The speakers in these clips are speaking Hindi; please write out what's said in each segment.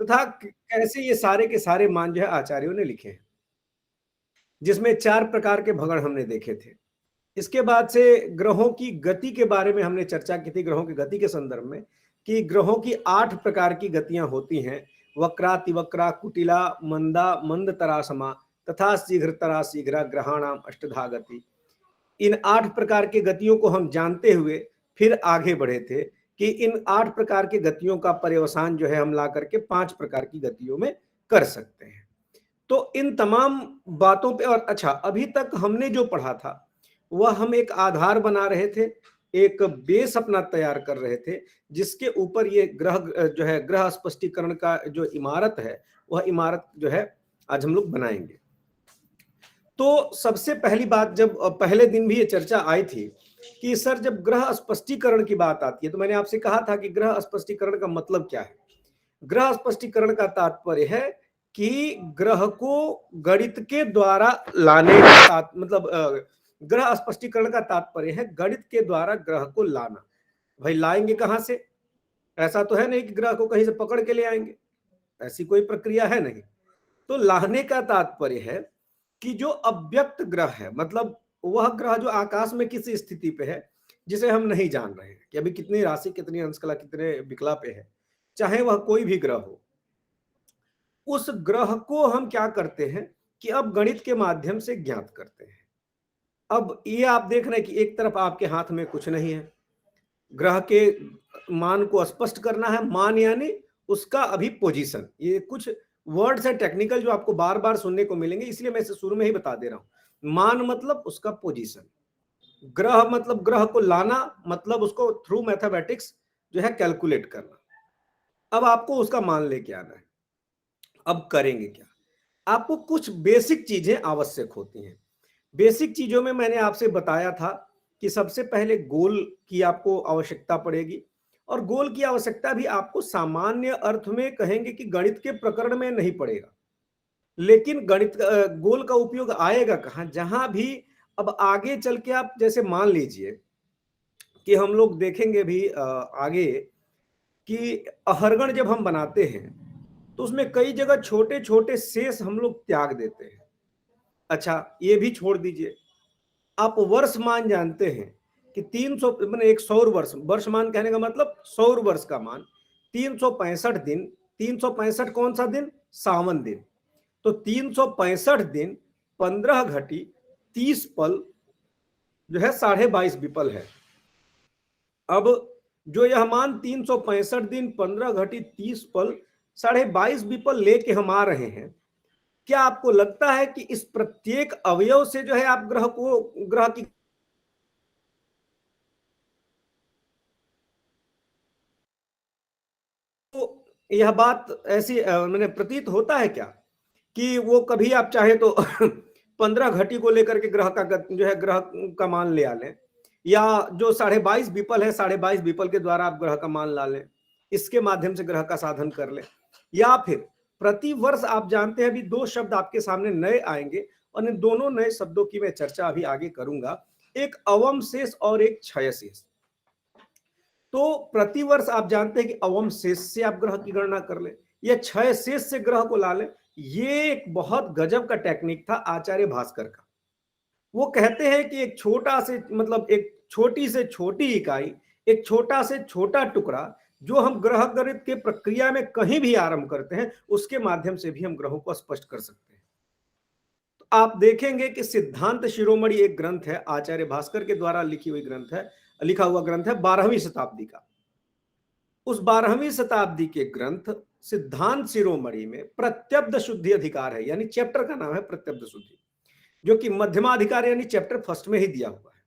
तथा कैसे ये सारे के सारे मान जो है आचार्यों ने लिखे हैं, जिसमें 4 प्रकार के भगण हमने देखे थे। इसके बाद से ग्रहों की गति के बारे में हमने चर्चा की थी, ग्रहों की गति के संदर्भ में, कि ग्रहों की 8 प्रकार की गतियां होती हैं। वक्रा, तिवक्रा, कुटिला, मंदा, मंदतरा समा तथा शीघ्रतरा शीघ्रा ग्रहाणाम अष्टधा गति। इन 8 प्रकार की गतियों को हम जानते हुए फिर आगे बढ़े थे कि इन 8 प्रकार की गतियों का पर्यवसान जो है हम ला करके 5 प्रकार की गतियों में कर सकते हैं। तो इन तमाम बातों पे, और अच्छा, अभी तक हमने जो पढ़ा था वह हम एक आधार बना रहे थे, एक बेस अपना तैयार कर रहे थे, जिसके ऊपर ये ग्रह जो है ग्रह स्पष्टीकरण का जो इमारत है, वह इमारत जो है आज हम लोग बनाएंगे। तो सबसे पहली बात, जब पहले दिन भी ये चर्चा आई थी कि सर जब ग्रह स्पष्टीकरण की बात आती है, तो मैंने आपसे कहा था कि ग्रह स्पष्टीकरण का मतलब क्या है। ग्रह स्पष्टीकरण का तात्पर्य है कि ग्रह को गणित के द्वारा लाने का मतलब ग्रह स्पष्टीकरण का तात्पर्य है गणित के द्वारा ग्रह को लाना। भाई लाएंगे कहां से? ऐसा तो है नहीं कि ग्रह को कहीं से पकड़ के ले आएंगे, ऐसी कोई प्रक्रिया है नहीं। तो लाने का तात्पर्य है कि जो अव्यक्त ग्रह है, मतलब वह ग्रह जो आकाश में किसी स्थिति पे है जिसे हम नहीं जान रहे हैं कि अभी कितनी राशि, कितनी अंशकला, कितने विकला पे है, चाहे वह कोई भी ग्रह हो, उस ग्रह को हम क्या करते हैं कि अब गणित के माध्यम से ज्ञात करते हैं। अब ये आप देख रहे हैं कि एक तरफ आपके हाथ में कुछ नहीं है, ग्रह के मान को स्पष्ट करना है। मान यानी उसका अभी पोजीशन, ये कुछ वर्ड्स है टेक्निकल जो आपको बार बार सुनने को मिलेंगे, इसलिए मैं इसे शुरू में ही बता दे रहा हूं। मान मतलब उसका पोजीशन, ग्रह मतलब ग्रह को लाना, मतलब उसको थ्रू मैथमेटिक्स जो है कैलकुलेट करना। अब आपको उसका मान लेके आना है। अब करेंगे क्या? आपको कुछ बेसिक चीजें आवश्यक होती हैं। बेसिक चीजों में मैंने आपसे बताया था कि सबसे पहले गोल की आपको आवश्यकता पड़ेगी, और गोल की आवश्यकता भी आपको सामान्य अर्थ में कहेंगे कि गणित के प्रकरण में नहीं पड़ेगा, लेकिन गणित गोल का उपयोग आएगा कहां? जहां भी अब आगे चल के आप जैसे मान लीजिए कि हम लोग देखेंगे भी आगे कि अहरगण जब हम बनाते हैं तो उसमें कई जगह छोटे छोटे शेष हम लोग त्याग देते हैं। अच्छा, ये भी छोड़ दीजिए, आप वर्ष मान जानते हैं कि 300 मैंने एक सौर वर्ष, वर्ष मान कहने का मतलब सौर वर्ष का मान 365 दिन। 365 कौन सा दिन? सावन दिन। तो 365 दिन 15 घटी 30 पल जो है 22.5 विपल है। अब जो यह मान 365 दिन 15 घटी 30 पल 22.5 विपल लेके हम आ रहे हैं, क्या आपको लगता है कि इस प्रत्येक अवयव से जो है आप ग्रह की तो यह बात ऐसी मैंने प्रतीत होता है क्या कि वो कभी आप चाहे तो 15 घटी को लेकर के ग्रह का जो है ग्रह का मान ले आ लें, या जो 22.5 विपल है 22.5 विपल के द्वारा आप ग्रह का मान ला लें, इसके माध्यम से ग्रह का साधन कर लें। या फिर प्रति वर्ष आप जानते हैं अभी 2 शब्द आपके सामने नए आएंगे, और इन दोनों नए शब्दों की मैं चर्चा अभी आगे करूंगा, एक अवम शेष और एक क्षय शेष। तो प्रतिवर्ष आप जानते हैं कि अवम शेष से आप ग्रह की गणना कर ले या क्षय शेष से ग्रह को ला ले। ये एक बहुत गजब का टेक्निक था आचार्य भास्कर का। वो कहते हैं कि एक छोटा से मतलब एक छोटी से छोटी इकाई, एक छोटा से छोटा टुकड़ा जो हम ग्रह गणित के प्रक्रिया में कहीं भी आरंभ करते हैं, उसके माध्यम से भी हम ग्रहों को स्पष्ट कर सकते हैं। तो आप देखेंगे कि सिद्धांत शिरोमणि एक ग्रंथ है, आचार्य भास्कर के द्वारा लिखा हुआ ग्रंथ है 12वीं शताब्दी का। उस 12वीं शताब्दी के ग्रंथ सिद्धांत शिरोमणि में प्रत्यब्द शुद्धि अधिकार है, यानी चैप्टर का नाम है प्रत्यब्द शुद्धि, जो कि मध्यमाधिकार यानी चैप्टर फर्स्ट में ही दिया हुआ है।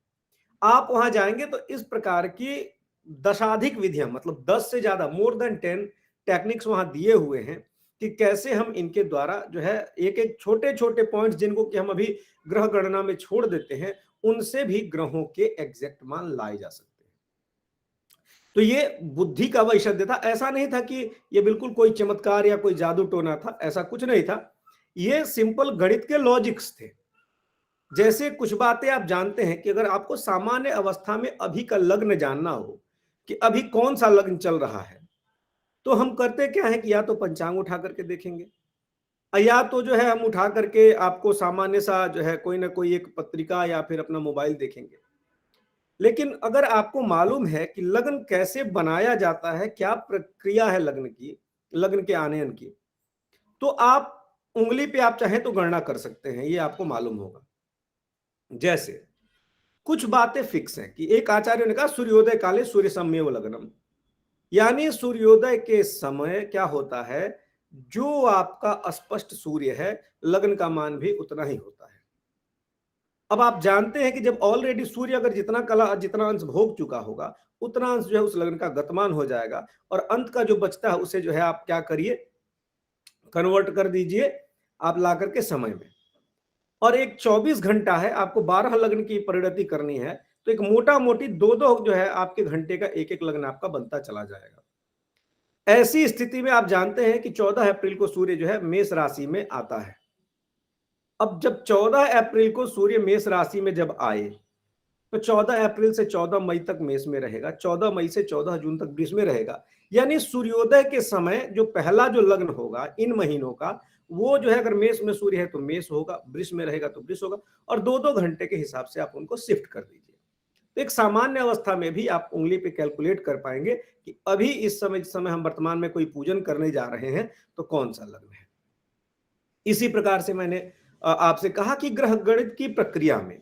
आप वहां जाएंगे तो इस प्रकार की दशाधिक विधियां, मतलब 10 से ज्यादा, मोर देन 10 टेक्निक्स वहां दिए हुए हैं कि कैसे हम इनके द्वारा जो है एक एक छोटे छोटे पॉइंट्स जिनको कि हम अभी ग्रह गणना में छोड़ देते हैं, उनसे भी ग्रहों के एग्जैक्ट मान लाए जा सकते हैं। तो ये बुद्धि का वैशद्य था। ऐसा नहीं था कि ये बिल्कुल कोई चमत्कार या कोई जादू टोना था, ऐसा कुछ नहीं था। ये सिंपल गणित के लॉजिक्स थे। जैसे कुछ बातें आप जानते हैं कि अगर आपको सामान्य अवस्था में अभी का लग्न जानना हो कि अभी कौन सा लग्न चल रहा है, तो हम करते क्या है कि या तो पंचांग उठा करके देखेंगे, या तो जो है हम उठा करके आपको सामान्य सा जो है कोई ना कोई एक पत्रिका या फिर अपना मोबाइल देखेंगे। लेकिन अगर आपको मालूम है कि लग्न कैसे बनाया जाता है, क्या प्रक्रिया है लग्न की, लग्न के आनयन की, तो आप उंगली पे आप चाहें तो गणना कर सकते हैं, ये आपको मालूम होगा। जैसे कुछ बातें फिक्स हैं कि एक आचार्य ने कहा सूर्योदय काले सूर्य सम्यव लग्नम, यानी सूर्योदय के समय क्या होता है, जो आपका स्पष्ट सूर्य है लग्न का मान भी उतना ही होता है। अब आप जानते हैं कि जब ऑलरेडी सूर्य अगर जितना अंश भोग चुका होगा उतना अंश जो है उस लग्न का गतमान हो जाएगा, और अंत का जो बचता है उसे जो है आप क्या करिए, कन्वर्ट कर दीजिए आप ला करके समय में। और एक 24 घंटा है, आपको 12 लग्न की परिणति करनी है, तो एक मोटा मोटी दो दो जो है आपके घंटे का एक एक लग्न आपका बनता चला जाएगा। ऐसी स्थिति में आप जानते हैं कि 14 अप्रैल को सूर्य जो है मेष राशि में आता है। अब जब 14 अप्रैल को सूर्य मेष राशि में जब आए, तो 14 अप्रैल से 14 मई तक मेष में रहेगा, 14 मई से 14 जून तक वृष में रहेगा। यानी सूर्योदय के समय जो पहला जो लग्न होगा इन महीनों का, वो जो है अगर मेष में सूर्य है तो मेष होगा, वृष में रहेगा तो वृष होगा, और दो दो घंटे के हिसाब से आप उनको शिफ्ट कर दीजिए। तो एक सामान्य अवस्था में भी आप उंगली पे कैलकुलेट कर पाएंगे कि अभी इस समय हम वर्तमान में कोई पूजन करने जा रहे हैं तो कौन सा लग्न है। इसी प्रकार से मैंने आपसे कहा कि ग्रह गणित की प्रक्रिया में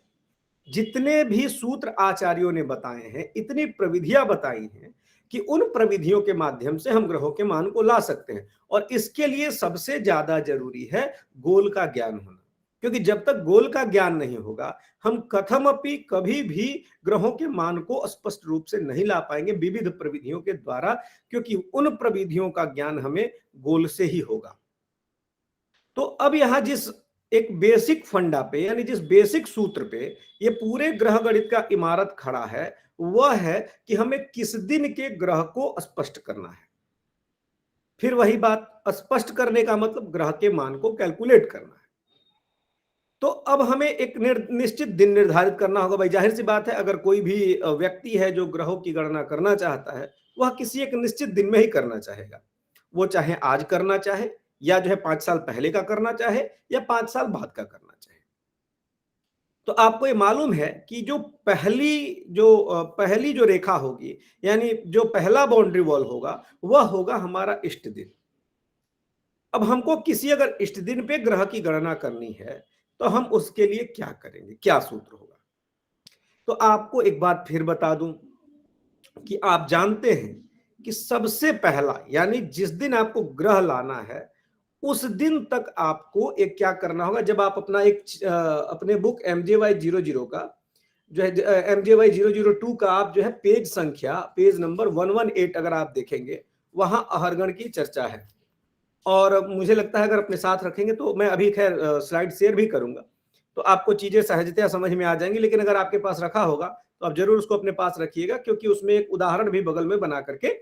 जितने भी सूत्र आचार्यों ने बताए हैं, इतनी प्रविधियां बताई हैं कि उन प्रविधियों के माध्यम से हम ग्रहों के मान को ला सकते हैं। और इसके लिए सबसे ज्यादा जरूरी है गोल का ज्ञान होना, क्योंकि जब तक गोल का ज्ञान नहीं होगा हम कथमपि कभी भी ग्रहों के मान को स्पष्ट रूप से नहीं ला पाएंगे विविध प्रविधियों के द्वारा, क्योंकि उन प्रविधियों का ज्ञान हमें गोल से ही होगा। तो अब यहां जिस एक बेसिक फंडा पे, यानी जिस बेसिक सूत्र पे ये पूरे ग्रह गणित का इमारत खड़ा है, वह है कि हमें किस दिन के ग्रह को स्पष्ट करना है। फिर वही बात, स्पष्ट करने का मतलब ग्रह के मान को कैलकुलेट करना है। तो अब हमें एक निश्चित दिन निर्धारित करना होगा। भाई जाहिर सी बात है, अगर कोई भी व्यक्ति है जो ग्रहों की गणना करना चाहता है, वह किसी एक निश्चित दिन में ही करना चाहेगा। वो चाहे आज करना चाहे, या जो है 5 साल पहले का करना चाहे, या 5 साल बाद का करना चाहे। तो आपको ये मालूम है कि जो पहली जो रेखा होगी, यानी जो पहला बाउंड्री वॉल होगा, वह होगा हमारा इष्ट दिन। अब हमको किसी अगर इष्ट दिन पे ग्रह की गणना करनी है तो हम उसके लिए क्या करेंगे, क्या सूत्र होगा। तो आपको एक बात फिर बता दूं कि आप जानते हैं कि सबसे पहला, यानी जिस दिन आपको ग्रह लाना है उस दिन तक आपको एक क्या करना होगा। जब आप अपना अपने बुक MJY00 का जो है MJY002 का आप जो है पेज नंबर 118 अगर आप देखेंगे, वहां अहरगण की चर्चा है। और मुझे लगता है अगर अपने साथ रखेंगे तो मैं अभी खैर स्लाइड शेयर भी करूंगा, तो आपको चीजें सहजतया समझ में आ जाएंगी। लेकिन अगर आपके पास रखा होगा तो आप जरूर उसको अपने पास रखिएगा, क्योंकि उसमें एक उदाहरण भी बगल में बना करके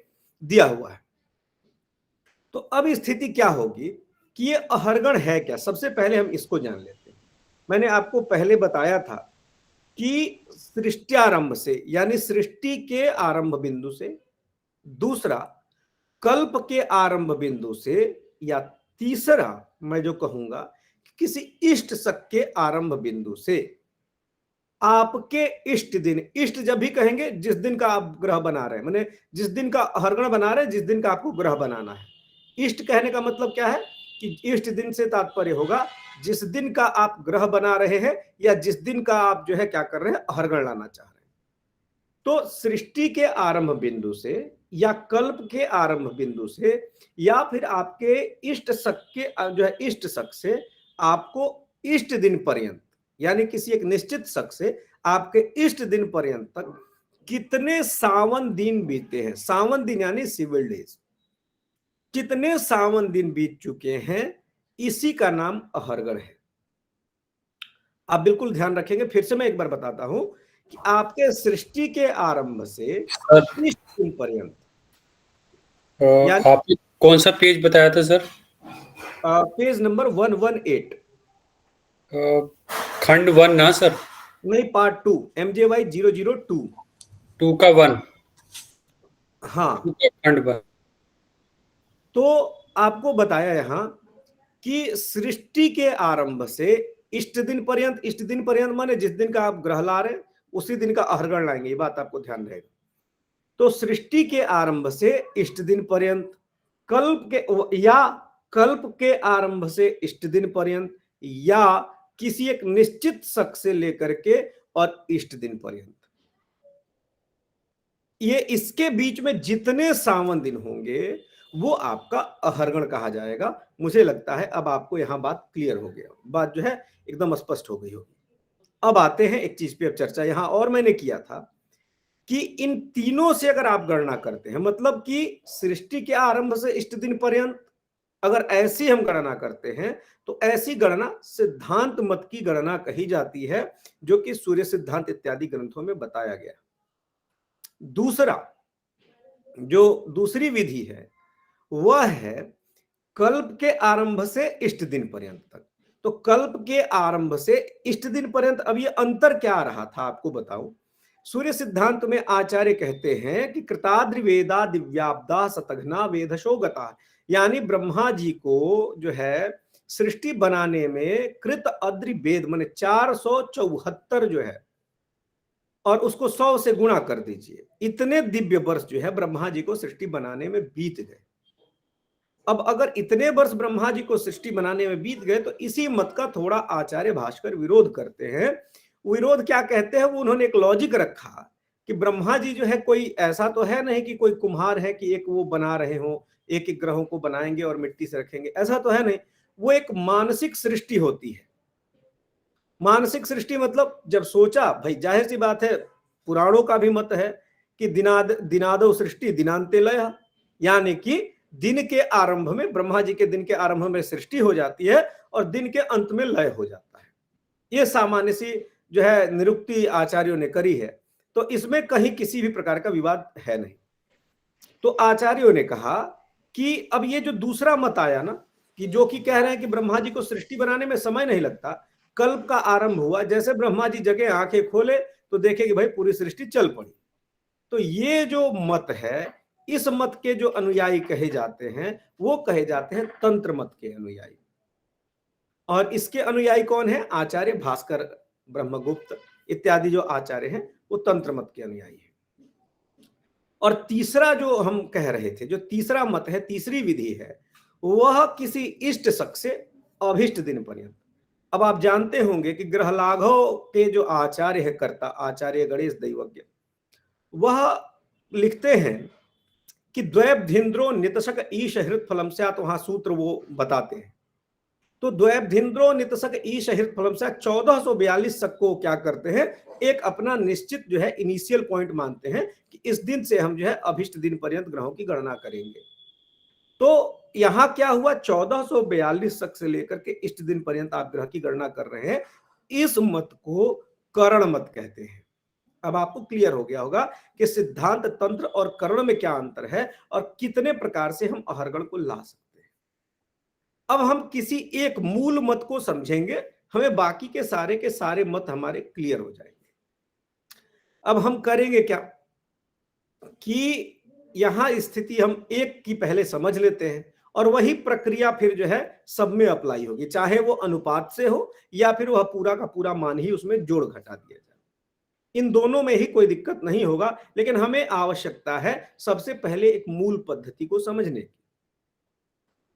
दिया हुआ है। तो अब स्थिति क्या होगी कि ये अहरगण है क्या, सबसे पहले हम इसको जान लेते हैं। मैंने आपको पहले बताया था कि सृष्टि से, यानी सृष्टि के आरंभ बिंदु से, दूसरा कल्प के आरंभ बिंदु से, या तीसरा मैं जो कहूंगा किसी इष्ट शक के आरंभ बिंदु से, आपके इष्ट दिन, इष्ट जब भी कहेंगे जिस दिन का आप ग्रह बना रहे हैं, माने जिस दिन का हरगण बना रहे हैं, जिस दिन का आपको ग्रह बनाना है। इष्ट कहने का मतलब क्या है कि इष्ट दिन से तात्पर्य होगा जिस दिन का आप ग्रह बना रहे हैं, या जिस दिन का आप जो है क्या कर रहे हैं, हरगण लाना चाह रहे हैं। तो सृष्टि के आरंभ बिंदु से, या कल्प के आरंभ बिंदु से, या फिर आपके इष्ट शक के जो है इष्ट शक से आपको इष्ट दिन पर्यंत, यानी किसी एक निश्चित शक से आपके इष्ट दिन पर्यंत तक कितने सावन दिन बीते हैं, सावन दिन यानी सिविल डेज, कितने सावन दिन बीत चुके हैं, इसी का नाम अहरगण है। आप बिल्कुल ध्यान रखेंगे, फिर से मैं एक बार बताता हूं कि आपके सृष्टि के आरंभ से इष्ट दिन पर्यंत, आपने कौन सा पेज बताया था सर? पेज नंबर 118, खंड 1 ना सर? नहीं, पार्ट 2, MJY002 2 का 1, हाँ, 2 का खंड 1। तो आपको बताया यहां कि सृष्टि के आरंभ से इष्ट दिन पर्यंत माने जिस दिन का आप ग्रह ला रहे हैं उसी दिन का अहर्गण लाएंगे, ये बात आपको ध्यान रहेगा। तो सृष्टि के आरंभ से इष्ट दिन पर्यंत, कल्प के आरंभ से इष्ट दिन पर्यंत, या किसी एक निश्चित शक से लेकर के और इष्ट दिन पर्यंत, ये इसके बीच में जितने सावन दिन होंगे वो आपका अहर्गण कहा जाएगा। मुझे लगता है अब आपको यहां बात क्लियर हो गया, बात जो है एकदम स्पष्ट हो गई होगी। अब आते हैं एक चीज पे, अब चर्चा यहां और मैंने किया था कि इन तीनों से अगर आप गणना करते हैं, मतलब कि सृष्टि के आरंभ से इष्ट दिन पर्यंत अगर ऐसी हम गणना करते हैं तो ऐसी गणना सिद्धांत मत की गणना कही जाती है, जो कि सूर्य सिद्धांत इत्यादि ग्रंथों में बताया गया। दूसरा जो दूसरी विधि है वह है कल्प के आरंभ से इष्ट दिन पर्यंत तक। तो कल्प के आरंभ से इष्ट दिन पर्यंत, अब ये अंतर क्या रहा था आपको बताऊं। सूर्य सिद्धांत में आचार्य कहते हैं कि कृताद्रि वेदा दिव्याब्दा सतघ्ना वेदशो गता, यानी ब्रह्मा जी को जो है सृष्टि बनाने में कृत अद्रि वेद माने 474 जो है, और उसको 100 से गुणा कर दीजिए, इतने दिव्य वर्ष जो है ब्रह्मा जी को सृष्टि बनाने में बीत गए। अब अगर इतने वर्ष ब्रह्मा जी को सृष्टि बनाने में बीत गए तो इसी मत का थोड़ा आचार्य भास्कर विरोध करते हैं। विरोध क्या कहते हैं, वो उन्होंने एक लॉजिक रखा कि ब्रह्मा जी जो है कोई ऐसा तो है नहीं कि कोई कुम्हार है कि एक वो बना रहे हो, एक एक ग्रहों को बनाएंगे और मिट्टी से रखेंगे, ऐसा तो है नहीं। वो एक मानसिक सृष्टि होती है। मानसिक सृष्टि मतलब जब सोचा, भाई जाहिर सी बात है, पुराणों का भी मत है कि दिनादो सृष्टि दिनांते लय, यानी कि दिन के आरंभ में, ब्रह्मा जी के दिन के आरंभ में सृष्टि हो जाती है और दिन के अंत में लय हो जाता है। ये सामान्य सी जो है निरुक्ति आचार्यों ने करी है, तो इसमें कहीं किसी भी प्रकार का विवाद है नहीं। तो आचार्यों ने कहा कि अब ये जो दूसरा मत आया ना, कि जो कि कह रहे हैं कि ब्रह्मा जी को सृष्टि बनाने में समय नहीं लगता, कल्प का आरंभ हुआ, जैसे ब्रह्मा जी जगे आंखें खोले तो देखे कि भाई पूरी सृष्टि चल पड़ी। तो ये जो मत है, इस मत के जो अनुयायी कहे जाते हैं वो कहे जाते हैं तंत्र मत के अनुयायी। और इसके अनुयायी कौन है? आचार्य भास्कर, ब्रह्मगुप्त इत्यादि जो आचार्य हैं वो तंत्र मत के अनुयायी हैं। और तीसरा जो हम कह रहे थे, जो तीसरा मत है, तीसरी विधि है, वह किसी इष्ट शक से अभिष्ट दिन पर्यंत। अब आप जानते होंगे कि ग्रह लाघव के जो आचार्य है, कर्ता आचार्य गणेश दैवज्ञ, वह लिखते हैं कि द्वैबधीन्द्रो नितशक ईश हृत फलम से, तो वहां सूत्र वो बताते हैं। तो द्वैबधीन्द्रो नितशक ईश हृत फलम से 1442 शक को क्या करते हैं, एक अपना निश्चित जो है इनिशियल पॉइंट मानते हैं कि इस दिन से हम जो है अभिष्ट दिन पर्यंत ग्रहों की गणना करेंगे। तो यहां क्या हुआ, 1442 शक से लेकर के इष्ट दिन पर्यंत आप ग्रह की गणना कर रहे हैं। इस मत को करण मत कहते हैं। अब आपको क्लियर हो गया होगा कि सिद्धांत, तंत्र और करण में क्या अंतर है और कितने प्रकार से हम अहर्गण को ला सकते हैं। अब हम किसी एक मूल मत को समझेंगे, हमें बाकी के सारे मत हमारे क्लियर हो जाएंगे। अब हम करेंगे क्या कि यहां स्थिति हम एक की पहले समझ लेते हैं और वही प्रक्रिया फिर जो है सब में अप्लाई होगी, चाहे वो अनुपात से हो या फिर वह पूरा का पूरा मान ही उसमें जोड़ घटा दिया जाए। इन दोनों में ही कोई दिक्कत नहीं होगा, लेकिन हमें आवश्यकता है सबसे पहले एक मूल पद्धति को समझने की।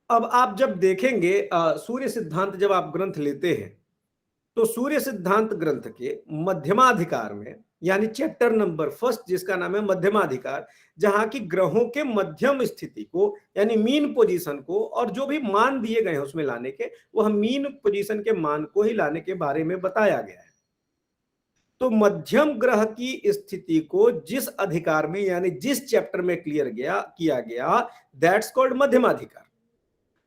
अब आप जब देखेंगे सूर्य सिद्धांत जब आप ग्रंथ लेते हैं तो सूर्य सिद्धांत ग्रंथ के मध्यमाधिकार में, यानी चैप्टर नंबर 1 जिसका नाम है मध्यमाधिकार, जहां की ग्रहों के मध्यम स्थिति को यानी मीन पोजीशन को और जो भी मान दिए गए हैं उसमें लाने के, वह मीन पोजीशन के मान को ही लाने के बारे में बताया गया है। तो मध्यम ग्रह की स्थिति को जिस अधिकार में यानी जिस चैप्टर में क्लियर किया गया, दैट्स कॉल्ड मध्यमाधिकार।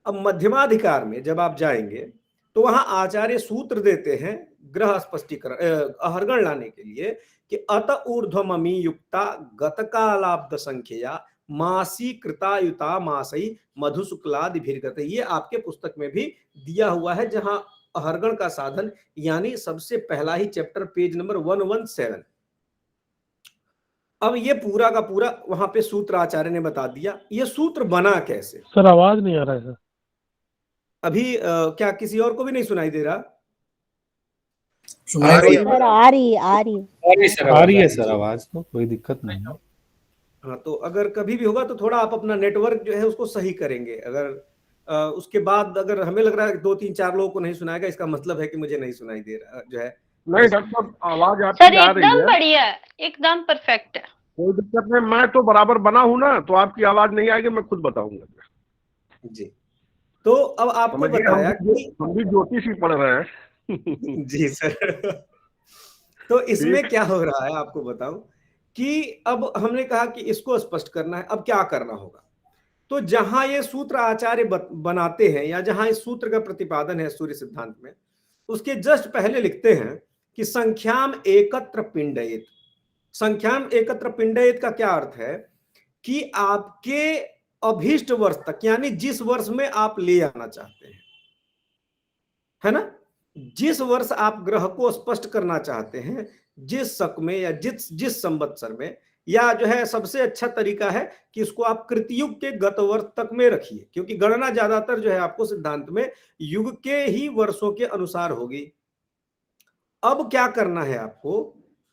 अब मध्यमाधिकार में जब आप जाएंगे तो वहां आचार्य सूत्र देते हैं ग्रह स्पष्टीकरण, अहर्गण लाने के लिए कि अत ऊर्ध्वममी युक्ता गतकालाब्द संख्या मासी कृतायुता मासई मधु शुक्लादि भीर्गत। ये आपके पुस्तक में भी दिया हुआ है, जहां अहर्गण का साधन यानी सबसे पहला ही चैप्टर पेज नंबर 117। अब ये पूरा का पूरा वहां पे सूत्र आचार्य ने बता दिया। ये सूत्र बना कैसे? सर आवाज नहीं आ रहा है सर। अभी क्या किसी और को भी नहीं सुनाई दे रहा? आ रही है सर आ रही आ रही सर आ रही है आवाज। सर आवाज, तो कोई दिक्कत नहीं है। हाँ, तो अगर कभी भी होगा तो थोड़ा आप अपना नेटवर्क जो है उसको सही करेंगे। अगर उसके बाद अगर हमें लग रहा है कि 2-3-4 लोगों को नहीं सुनाएगा, इसका मतलब है कि मुझे नहीं सुनाई दे रहा जो है। नहीं डॉक्टर साहब, आवाज सर आपकी आ रही एकदम है, बढ़िया है, एकदम परफेक्ट है। कोई दिक्कत नहीं। मैं तो बराबर बना हूं ना, तो आपकी आवाज नहीं आएगी, मैं खुद बताऊंगा जी, तो अब आपको समझिए। बताया कि हम भी ज्योतिष ही पढ़ रहे हैं। जी सर। तो इसमें क्या हो रहा है आपको बताऊं कि अब हमने कहा कि इसको स्पष्ट करना है। अब क्या करना होगा? तो जहां ये सूत्र आचार्य बनाते हैं या जहां इस सूत्र का प्रतिपादन है सूर्य सिद्धांत में, उसके जस्ट पहले लिखते हैं कि संख्याम एकत्र पिंडयित। संख्याम एकत्र पिंडयित का क्या अर्थ है कि आपके अभीष्ट वर्ष तक, यानी जिस वर्ष में आप ले आना चाहते हैं, है ना, जिस वर्ष आप ग्रह को स्पष्ट करना चाहते हैं, जिस शक में या जिस संवत्सर में, या जो है सबसे अच्छा तरीका है कि इसको आप कृतयुग के गत वर्ष तक में रखिए, क्योंकि गणना ज्यादातर जो है आपको सिद्धांत में युग के ही वर्षों के अनुसार होगी। अब क्या करना है आपको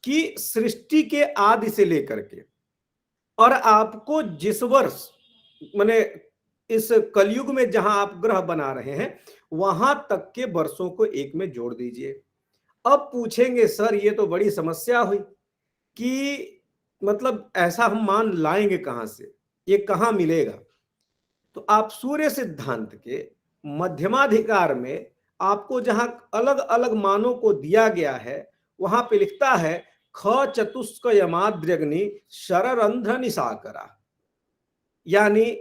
कि सृष्टि के आदि से लेकर के और आपको जिस वर्ष, माने इस कलयुग में जहां आप ग्रह बना रहे हैं, वहां तक के वर्षों को एक में जोड़ दीजिए। अब पूछेंगे सर ये तो बड़ी समस्या हुई कि मतलब ऐसा हम मान लाएंगे कहां से, ये कहां मिलेगा? तो आप सूर्य सिद्धांत के मध्यमाधिकार में आपको जहां अलग अलग मानों को दिया गया है, वहां पे लिखता है ख चतुष्क यमाद्रग्नि शररंध्र निशाकरा, यानी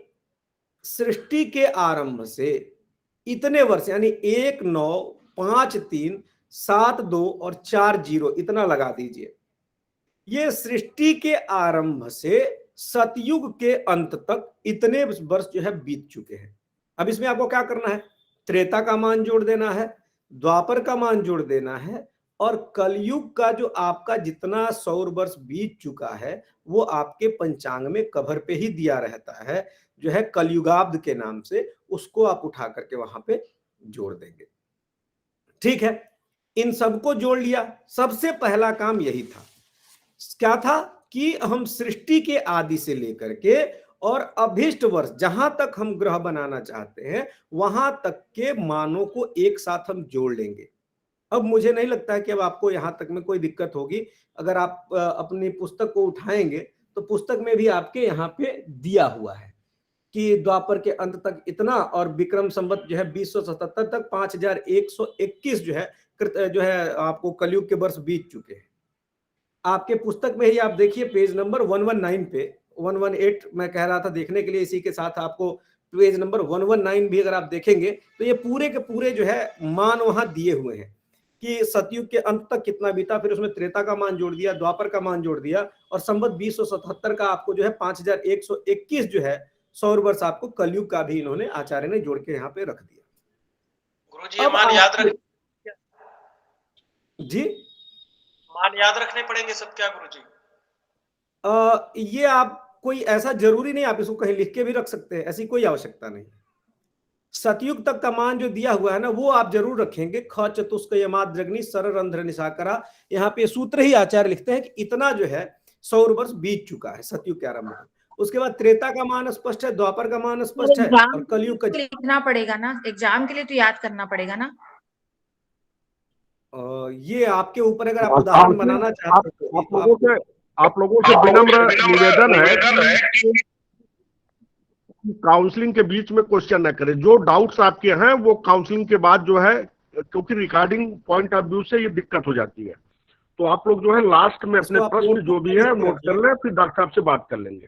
सृष्टि के आरंभ से इतने वर्ष, यानी 1 9 5 3 7 2 और 4 0 इतना लगा दीजिए। ये सृष्टि के आरंभ से सतयुग के अंत तक इतने वर्ष जो है बीत चुके हैं। अब इसमें आपको क्या करना है? त्रेता का मान जोड़ देना है, द्वापर का मान जोड़ देना है, और कलयुग का जो आपका जितना सौर वर्ष बीत चुका है वो आपके पंचांग में कवर पे ही दिया रहता है, जो है कलयुगाब्द के नाम से, उसको आप उठा करके वहां पे जोड़ देंगे। ठीक है, इन सबको जोड़ लिया। सबसे पहला काम यही था, क्या था कि हम सृष्टि के आदि से लेकर के और अभीष्ट वर्ष जहां तक हम ग्रह बनाना चाहते हैं वहां तक के मानों को एक साथ हम जोड़ लेंगे। अब मुझे नहीं लगता है कि अब आपको यहां तक में कोई दिक्कत होगी। अगर आप अपनी पुस्तक को उठाएंगे तो पुस्तक में भी आपके यहाँ पे दिया हुआ है कि द्वापर के अंत तक इतना, और विक्रम संवत जो है 2077 तक 5121 जो है आपको कलयुग के वर्ष बीत चुके हैं। आपके पुस्तक में ही आप देखिए पेज नंबर 119 पे, 118 मैं कह रहा था देखने के लिए, इसी के साथ आपको पेज नंबर 119 भी अगर आप देखेंगे तो ये पूरे के पूरे जो है मान वहां दिए हुए हैं कि सतयुग के अंत तक कितना बीता, फिर उसमें त्रेता का मान जोड़ दिया, द्वापर का मान जोड़ दिया, और संवत 2077 का आपको जो है 5121 जो है सौर वर्ष आपको कलयुग का भी इन्होंने आचार्य ने जोड़ के यहाँ पे रख दिया। गुरुजी ये मान याद रख जी, मान याद रखने पड़ेंगे सब क्या गुरुजी? ये आप कोई ऐसा जरूरी नहीं, आप इसको कहीं लिख के भी रख सकते हैं, ऐसी कोई आवश्यकता नहीं। सतयुग तक का मान जो दिया हुआ है ना वो आप जरूर रखेंगे। ख चतुष्क यमाद्रग्नि शररंध्र निशाकरा, यहाँ पे सूत्र ही आचार्य लिखते हैं कि इतना जो है सौर वर्ष बीत चुका है सतयुग के आरंभ में। उसके बाद त्रेता का मान स्पष्ट है, द्वापर का मान स्पष्ट है, और कलयुग का लिखना पड़ेगा ना, एग्जाम के लिए तो याद करना पड़ेगा ना। ये आपके ऊपर, अगर आप उदाहरण बनाना चाहते हैं। आप लोगों से विनम्र निवेदन है काउंसलिंग के बीच में क्वेश्चन न करें। जो डाउट्स आपके हैं वो काउंसलिंग के बाद जो है, क्योंकि रिकॉर्डिंग पॉइंट ऑफ व्यू से ये दिक्कत हो जाती है, तो आप लोग जो है लास्ट में अपने प्रश्न जो भी है नोट कर लें, फिर डॉक्टर साहब से बात कर लेंगे।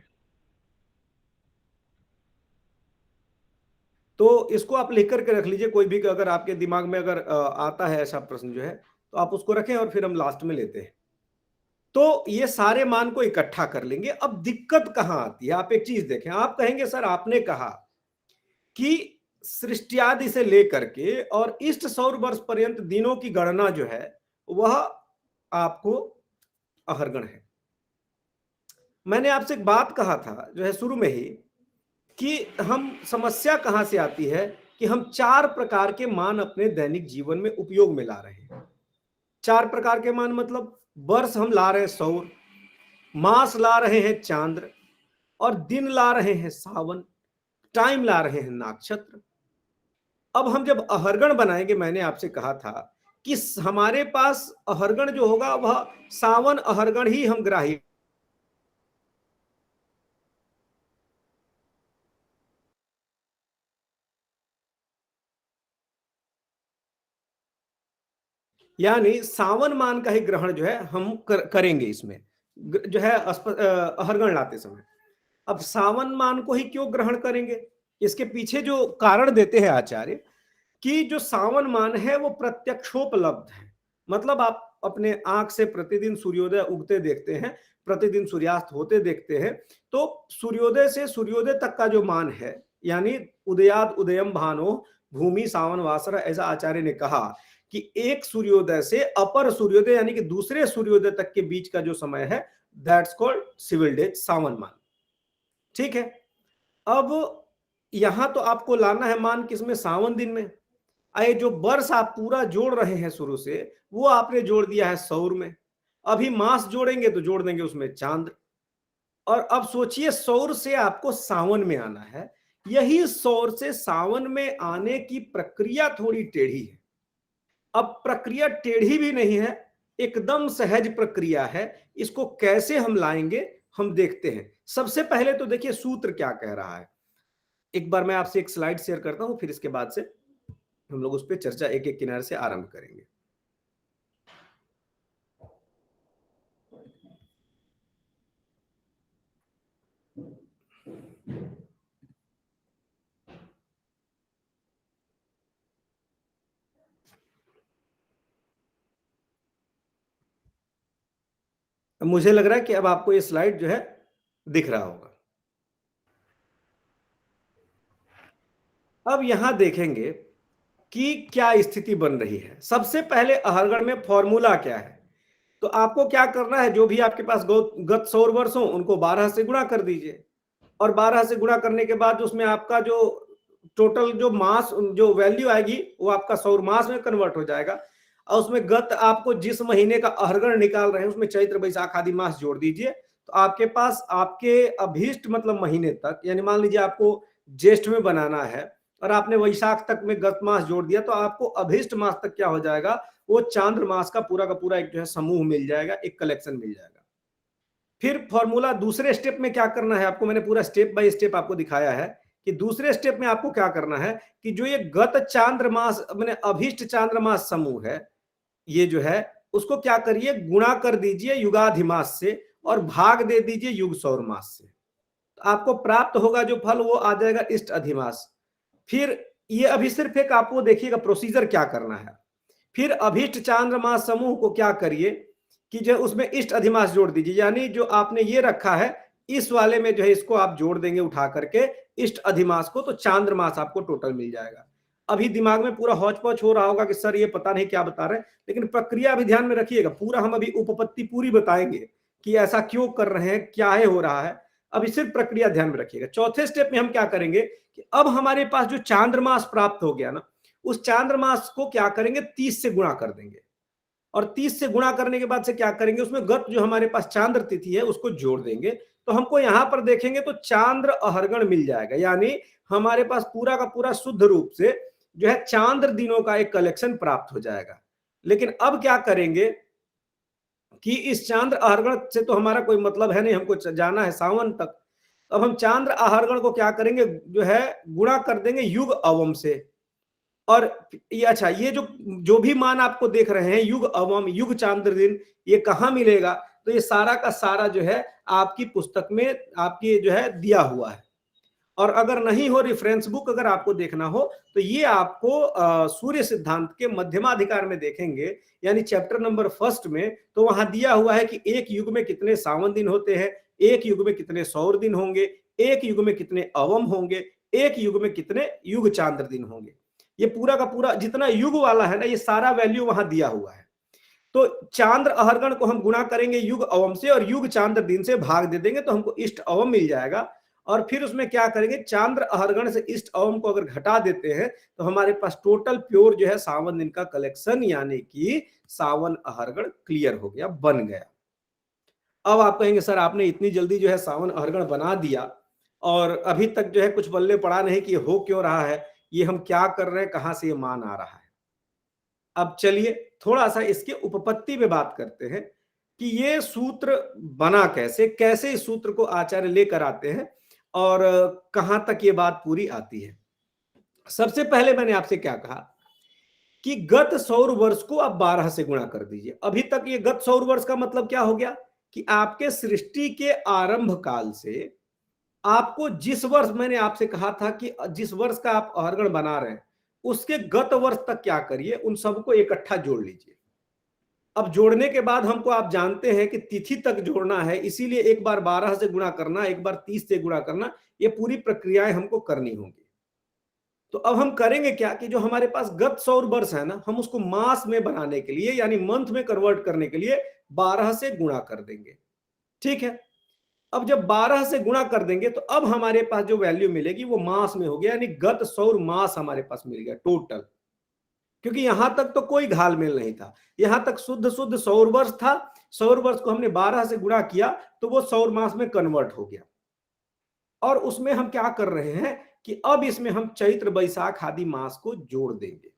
तो इसको आप लिख करके रख लीजिए, कोई भी अगर आपके दिमाग में अगर आता है ऐसा प्रश्न जो है तो आप उसको रखें, और फिर हम लास्ट में लेते हैं। तो ये सारे मान को इकट्ठा कर लेंगे। अब दिक्कत कहां आती है, आप एक चीज देखें। आप कहेंगे सर आपने कहा कि सृष्टि आदि से लेकर के और इष्ट सौर वर्ष पर्यंत दिनों की गणना जो है वह आपको अहर्गण है। मैंने आपसे एक बात कहा था जो है शुरू में ही, कि हम समस्या कहां से आती है कि हम 4 प्रकार के मान अपने दैनिक जीवन में उपयोग में ला रहे हैं। 4 प्रकार के मान मतलब वर्ष हम ला रहे हैं सौर, मास ला रहे हैं चांद्र, और दिन ला रहे हैं सावन, टाइम ला रहे हैं नक्षत्र। अब हम जब अहरगण बनाएंगे, मैंने आपसे कहा था कि हमारे पास अहरगण जो होगा वह सावन अहरगण ही हम ग्राही, यानी सावन मान का ही ग्रहण जो है हम करेंगे इसमें, जो है अहरगण लाते समय। अब सावन मान को ही क्यों ग्रहण करेंगे, इसके पीछे जो कारण देते हैं आचार्य कि जो सावन मान है वो प्रत्यक्षोपलब्ध है। मतलब आप अपने आंख से प्रतिदिन सूर्योदय उगते देखते हैं, प्रतिदिन सूर्यास्त होते देखते हैं, तो सूर्योदय से सूर्योदय तक का जो मान है, यानी उदयाद उदयम भानो भूमि सावन वासर, ऐसा आचार्य ने कहा कि एक सूर्योदय से अपर सूर्योदय यानी कि दूसरे सूर्योदय तक के बीच का जो समय है, दैट्स कॉल्ड सिविल डेज, सावन मान। ठीक है, अब यहां तो आपको लाना है मान किसमें, सावन दिन में। आए जो वर्ष आप पूरा जोड़ रहे हैं शुरू से, वो आपने जोड़ दिया है सौर में। अभी मास जोड़ेंगे तो जोड़ देंगे उसमें चांद। और अब सोचिए सौर से आपको सावन में आना है, यही सौर से सावन में आने की प्रक्रिया थोड़ी टेढ़ी है। अब प्रक्रिया टेढ़ी भी नहीं है, एकदम सहज प्रक्रिया है। इसको कैसे हम लाएंगे हम देखते हैं। सबसे पहले तो देखिए सूत्र क्या कह रहा है। एक बार मैं आपसे एक स्लाइड शेयर करता हूं, फिर इसके बाद से हम लोग उस पर चर्चा एक एक किनारे से आरंभ करेंगे। मुझे लग रहा है कि अब आपको ये स्लाइड जो है दिख रहा होगा। अब यहां देखेंगे कि क्या स्थिति बन रही है। सबसे पहले अहरगण में फॉर्मूला क्या है, तो आपको क्या करना है, जो भी आपके पास गत सौर वर्ष हो उनको 12 से गुणा कर दीजिए, और 12 से गुणा करने के बाद उसमें आपका जो टोटल जो मास जो वैल्यू आएगी वो आपका सौर मास में कन्वर्ट हो जाएगा। और उसमें गत आपको जिस महीने का अहरगण निकाल रहे हैं उसमें चैत्र वैशाख आदि मास जोड़ दीजिए, तो आपके पास आपके अभीष्ट मतलब महीने तक, यानी मान लीजिए आपको ज्येष्ठ में बनाना है और आपने वैशाख तक में गत मास जोड़ दिया, तो आपको अभीष्ट मास तक क्या हो जाएगा, वो चांद्र मास का पूरा एक जो है समूह मिल जाएगा, एक कलेक्शन मिल जाएगा। फिर फॉर्मूला दूसरे स्टेप में क्या करना है आपको, मैंने पूरा स्टेप बाय स्टेप आपको दिखाया है कि दूसरे स्टेप में आपको क्या करना है कि जो ये गत चांद्र मास मैंने अभीष्ट चांद्र मास समूह है, ये जो है उसको क्या करिए, गुणा कर दीजिए युगाधिमास से और भाग दे दीजिए युग सौर मास से, तो आपको प्राप्त होगा जो फल वो आ जाएगा इष्ट अधिमास। फिर ये अभी सिर्फ एक आपको देखिएगा प्रोसीजर क्या करना है। फिर अभीष्ट चांद्र मास समूह को क्या करिए कि जो उसमें इष्ट अधिमास जोड़ दीजिए, यानी जो आपने ये रखा है इस वाले में जो है इसको आप जोड़ देंगे उठा करके इष्ट अधिमास को, तो चांद्र मास आपको टोटल मिल जाएगा। अभी दिमाग में पूरा हौच पौच हो रहा होगा कि सर ये पता नहीं क्या बता रहे हैं, लेकिन प्रक्रिया भी ध्यान में रखिएगा। पूरा हम अभी उपपत्ति पूरी बताएंगे कि ऐसा क्यों कर रहे हैं, क्या है हो रहा है, अभी सिर्फ प्रक्रिया ध्यान में रखिएगा। चौथे स्टेप में हम क्या करेंगे कि अब हमारे पास जो चांद्रमास प्राप्त हो गया ना, उस चांद्रमास को क्या करेंगे 30 से गुणा कर देंगे, और 30 से गुणा करने के बाद से क्या करेंगे उसमें गत जो हमारे पास चांद्र तिथि है उसको जोड़ देंगे, तो हमको यहां पर देखेंगे तो चांद्र अहरगण मिल जाएगा। यानी हमारे पास पूरा का पूरा शुद्ध रूप से जो है चांद्र दिनों का एक कलेक्शन प्राप्त हो जाएगा। लेकिन अब क्या करेंगे कि इस चांद्र अहरगण से तो हमारा कोई मतलब है नहीं, हमको जाना है सावन तक। अब हम चांद्र अहरगण को क्या करेंगे जो है गुणा कर देंगे युग अवम से। और ये अच्छा, ये जो भी मान आपको देख रहे हैं युग अवम युग चांद्र दिन, ये कहां मिलेगा, तो ये सारा का सारा जो है आपकी पुस्तक में आपकी जो है दिया हुआ है। और अगर नहीं हो रेफरेंस बुक अगर आपको देखना हो तो ये आपको सूर्य सिद्धांत के मध्यमाधिकार में देखेंगे, यानी चैप्टर नंबर 1 में, तो वहां दिया हुआ है कि एक युग में कितने सावन दिन होते हैं, एक युग में कितने सौर दिन होंगे, एक युग में कितने अवम होंगे, एक युग में कितने युग चांद्र दिन होंगे। ये पूरा का पूरा जितना युग वाला है ना, ये सारा वैल्यू वहां दिया हुआ है। तो चांद्र अहरगण को हम गुणा करेंगे युग अवम से और युग चांद्र दिन से भाग दे देंगे तो हमको इष्ट अवम मिल जाएगा। और फिर उसमें क्या करेंगे, चांद्र अहरगण से इष्ट अवम को अगर घटा देते हैं तो हमारे पास टोटल प्योर जो है सावन दिन का कलेक्शन यानी कि सावन अहरगण क्लियर हो गया, बन गया। अब आप कहेंगे सर आपने इतनी जल्दी जो है सावन अहरगण बना दिया और अभी तक जो है कुछ बल्ले पड़ा नहीं कि हो क्यों रहा है, ये हम क्या कर रहे हैं, कहां से ये मान आ रहा है। अब चलिए थोड़ा सा इसके उपपत्ति में बात करते हैं कि ये सूत्र बना कैसे, कैसे इस सूत्र को आचार्य लेकर आते हैं और कहां तक ये बात पूरी आती है। सबसे पहले मैंने आपसे क्या कहा कि गत सौर वर्ष को आप 12 से गुणा कर दीजिए। अभी तक ये गत सौर वर्ष का मतलब क्या हो गया कि आपके सृष्टि के आरंभ काल से आपको जिस वर्ष मैंने आपसे कहा था कि जिस वर्ष का आप अहरगण बना रहे हैं उसके गत वर्ष तक क्या करिए, उन सबको इकट्ठा जोड़ लीजिए। अब जोड़ने के बाद हमको आप जानते हैं कि तिथि तक जोड़ना है, इसीलिए एक बार 12 से गुणा करना, एक बार 30 से गुणा करना, ये पूरी प्रक्रियाएं हमको करनी होंगी। तो अब हम करेंगे क्या कि जो हमारे पास गत सौर वर्ष है ना, हम उसको मास में बनाने के लिए यानी मंथ में कन्वर्ट करने के लिए 12 से गुणा कर देंगे। ठीक है, अब जब 12 से गुणा कर देंगे तो अब हमारे पास जो वैल्यू मिलेगी वो मास में हो गया, यानी गत सौर मास हमारे पास मिल गया टोटल। क्योंकि यहां तक तो कोई घालमेल नहीं था, यहां तक शुद्ध शुद्ध सौर वर्ष था। सौर वर्ष को हमने 12 से गुणा किया तो वो सौर मास में कन्वर्ट हो गया। और उसमें हम क्या कर रहे हैं कि अब इसमें हम चैत्र बैसाख आदि मास को जोड़ देंगे।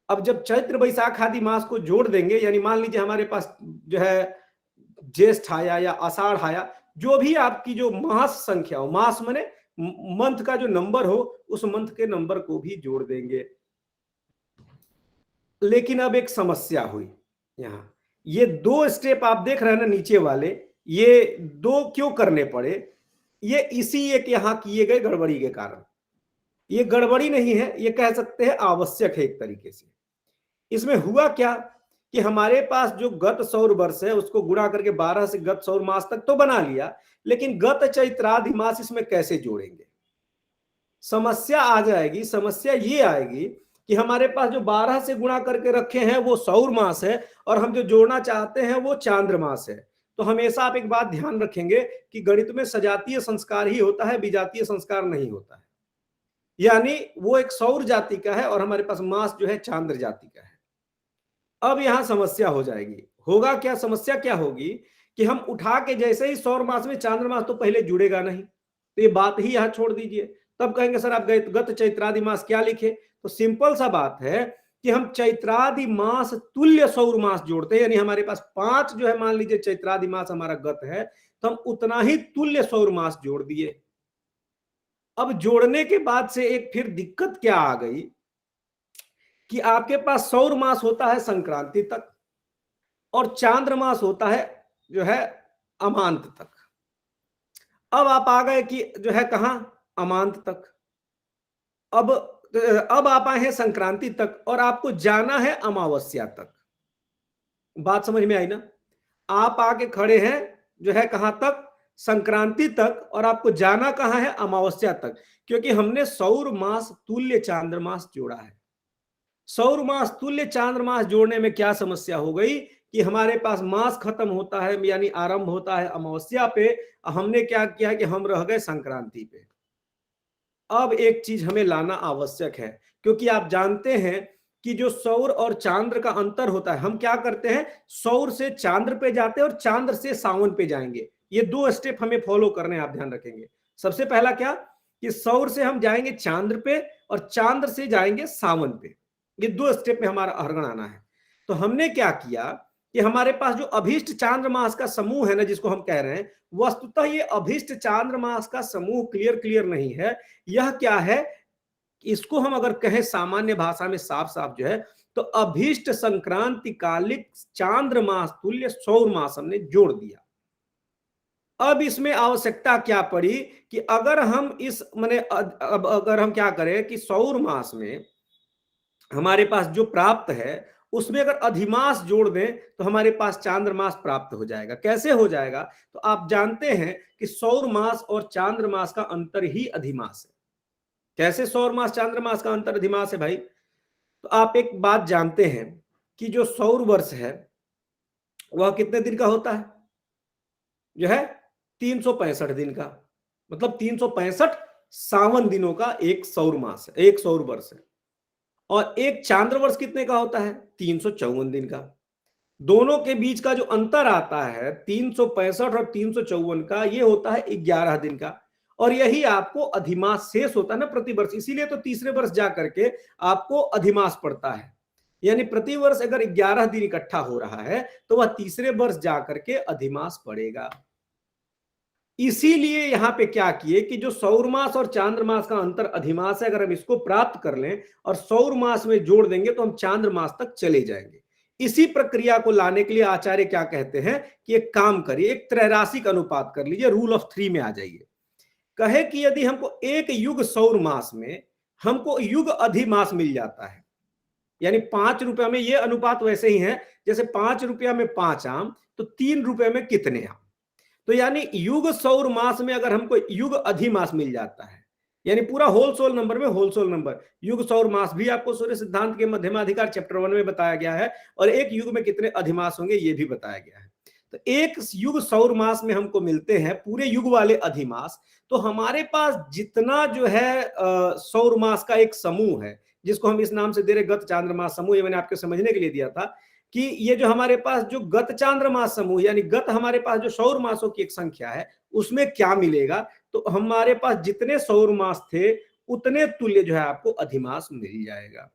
अब जब चैत्र बैसाख आदि मास को जोड़ देंगे, यानी मान लीजिए हमारे पास जो है ज्येष्ठ आया या आषाढ़ आया, जो भी आपकी जो मास संख्या हो, मास माने मंथ का जो नंबर हो, उस मंथ के नंबर को भी जोड़ देंगे। लेकिन अब एक समस्या हुई यहां, ये 2 स्टेप आप देख रहे हैं ना नीचे वाले, ये 2 क्यों करने पड़े, ये इसी एक यहां किए गए गड़बड़ी के कारण। ये गड़बड़ी नहीं है, ये कह सकते हैं आवश्यक है एक तरीके से। इसमें हुआ क्या कि हमारे पास जो गत सौर वर्ष है उसको गुणा करके 12 से गत सौर मास तक तो बना लिया, लेकिन गत चैत्रादि मास इसमें कैसे जोड़ेंगे, समस्या आ जाएगी। समस्या ये आएगी कि हमारे पास जो 12 से गुणा करके रखे हैं वो सौर मास है और हम जो जोड़ना चाहते हैं वो चांद्र मास है। तो हमेशा आप एक बात ध्यान रखेंगे कि गणित में सजातीय संस्कार ही होता है, विजातीय संस्कार नहीं होता है। यानी वो एक सौर जाति का है और हमारे पास मास जो है चांद्र जाति का है। अब यहां समस्या हो जाएगी। होगा क्या, समस्या क्या होगी कि हम उठा के जैसे ही सौर मास में चांद्र मास तो पहले जुड़ेगा नहीं, तो ये बात ही यहां छोड़ दीजिए। तब कहेंगे सर आप गत चैत्रादि मास क्या लिखे, तो सिंपल सा बात है कि हम चैत्रादि मास तुल्य सौर मास जोड़ते हैं, यानी हमारे पास 5 जो है, मान लीजिए चैत्रादि मास हमारा गत है तो हम उतना ही तुल्य सौर मास जोड़ दिए। अब जोड़ने के बाद से एक फिर दिक्कत क्या आ गई कि आपके पास सौर मास होता है संक्रांति तक और चांद्र मास होता है जो है अमांत तक। अब आप आ गए कि जो है कहां, अमांत तक। अब आप आए हैं संक्रांति तक और आपको जाना है अमावस्या तक। बात समझ में आई ना, आप आके खड़े हैं जो है कहां तक, संक्रांति तक, और आपको जाना कहां है, अमावस्या तक। क्योंकि हमने सौर मास तुल्य चांद्रमास जोड़ा है। सौर मास तुल्य चांद्रमास जोड़ने में क्या समस्या हो गई कि हमारे पास मास खत्म होता है यानी आरंभ होता है अमावस्या पे, हमने क्या किया कि हम रह गए संक्रांति पे। अब एक चीज हमें लाना आवश्यक है, क्योंकि आप जानते हैं कि जो सौर और चांद्र का अंतर होता है, हम क्या करते हैं, सौर से चांद्र पे जाते हैं और चांद्र से सावन पे जाएंगे। ये 2 स्टेप हमें फॉलो करने, आप ध्यान रखेंगे। सबसे पहला क्या कि सौर से हम जाएंगे चांद्र पे और चांद्र से जाएंगे सावन पे। ये 2 स्टेप में हमारा अहरगण आना है। तो हमने क्या किया कि हमारे पास जो अभीष्ट चांद्रमास का समूह है ना, जिसको हम कह रहे हैं, वस्तुतः ये अभीष्ट चांद्रमास का समूह क्लियर नहीं है। यह क्या है, इसको हम अगर कहें सामान्य भाषा में साफ साफ जो है, तो अभीष्ट संक्रांति कालिक चांद्रमास तुल्य सौर मास हमने जोड़ दिया। अब इसमें आवश्यकता क्या पड़ी कि अगर हम इस माने अगर हम क्या करें कि सौर मास में हमारे पास जो प्राप्त है उसमें अगर अधिमास जोड़ दें तो हमारे पास चांद्रमास प्राप्त हो जाएगा। कैसे हो जाएगा, तो आप जानते हैं कि सौर मास और चांद्रमास का अंतर ही अधिमास है। कैसे सौर मास चांद्रमास का अंतर अधिमास है भाई, तो आप एक बात जानते हैं कि जो सौर वर्ष है वह कितने दिन का होता है, जो है 365 दिन का, मतलब 365 सावन दिनों का एक सौर मास है, एक सौर वर्ष है। और एक चांद्र वर्ष कितने का होता है, 354 दिन का। दोनों के बीच का जो अंतर आता है 365 और 354 का, ये होता है 11 दिन का। और यही आपको अधिमास शेष होता है ना प्रति वर्ष, इसीलिए तो तीसरे वर्ष जा करके आपको अधिमास पड़ता है। यानी प्रति वर्ष अगर 11 दिन इकट्ठा हो रहा है तो वह तीसरे वर्ष जा करके अधिमास पड़ेगा। इसीलिए यहां पे क्या किए कि जो सौर मास और चांद्र मास का अंतर अधिमास है, अगर हम इसको प्राप्त कर लें और सौर मास में जोड़ देंगे तो हम चांद्र मास तक चले जाएंगे। इसी प्रक्रिया को लाने के लिए आचार्य क्या कहते हैं कि एक काम करिए, एक त्रैराशिक अनुपात कर लीजिए, रूल ऑफ 3 में आ जाइए। कहे कि यदि हमको एक युग सौर मास में हमको युग अधिमास मिल जाता है, यानी 5 रुपया में, ये अनुपात वैसे ही है जैसे 5 रुपया में 5 आम तो 3 रुपए में कितने आम। तो यानी युग सौर मास में अगर हमको युग अधिमास मिल जाता है, यानी पूरा होलसेल नंबर में होलसेल नंबर, युग सौर मास भी आपको सूर्य सिद्धांत के मध्यमाधिकार चैप्टर 1 में बताया गया है, और एक युग में कितने अधिमास होंगे ये भी बताया गया है। तो एक युग सौर मास में हमको मिलते हैं पूरे युग वाले अधिमास। तो हमारे पास जितना जो है सौर मास का एक समूह है, जिसको हम इस नाम से दे रहे गत चांद्रमास समूह, ये मैंने आपके समझने के लिए दिया था कि ये जो हमारे पास जो गत चांद्रमास समूह, यानी गत हमारे पास जो सौर मासों की एक संख्या है, उसमें क्या मिलेगा, तो हमारे पास जितने सौर मास थे उतने तुल्य जो है आपको अधिमास मिल जाएगा।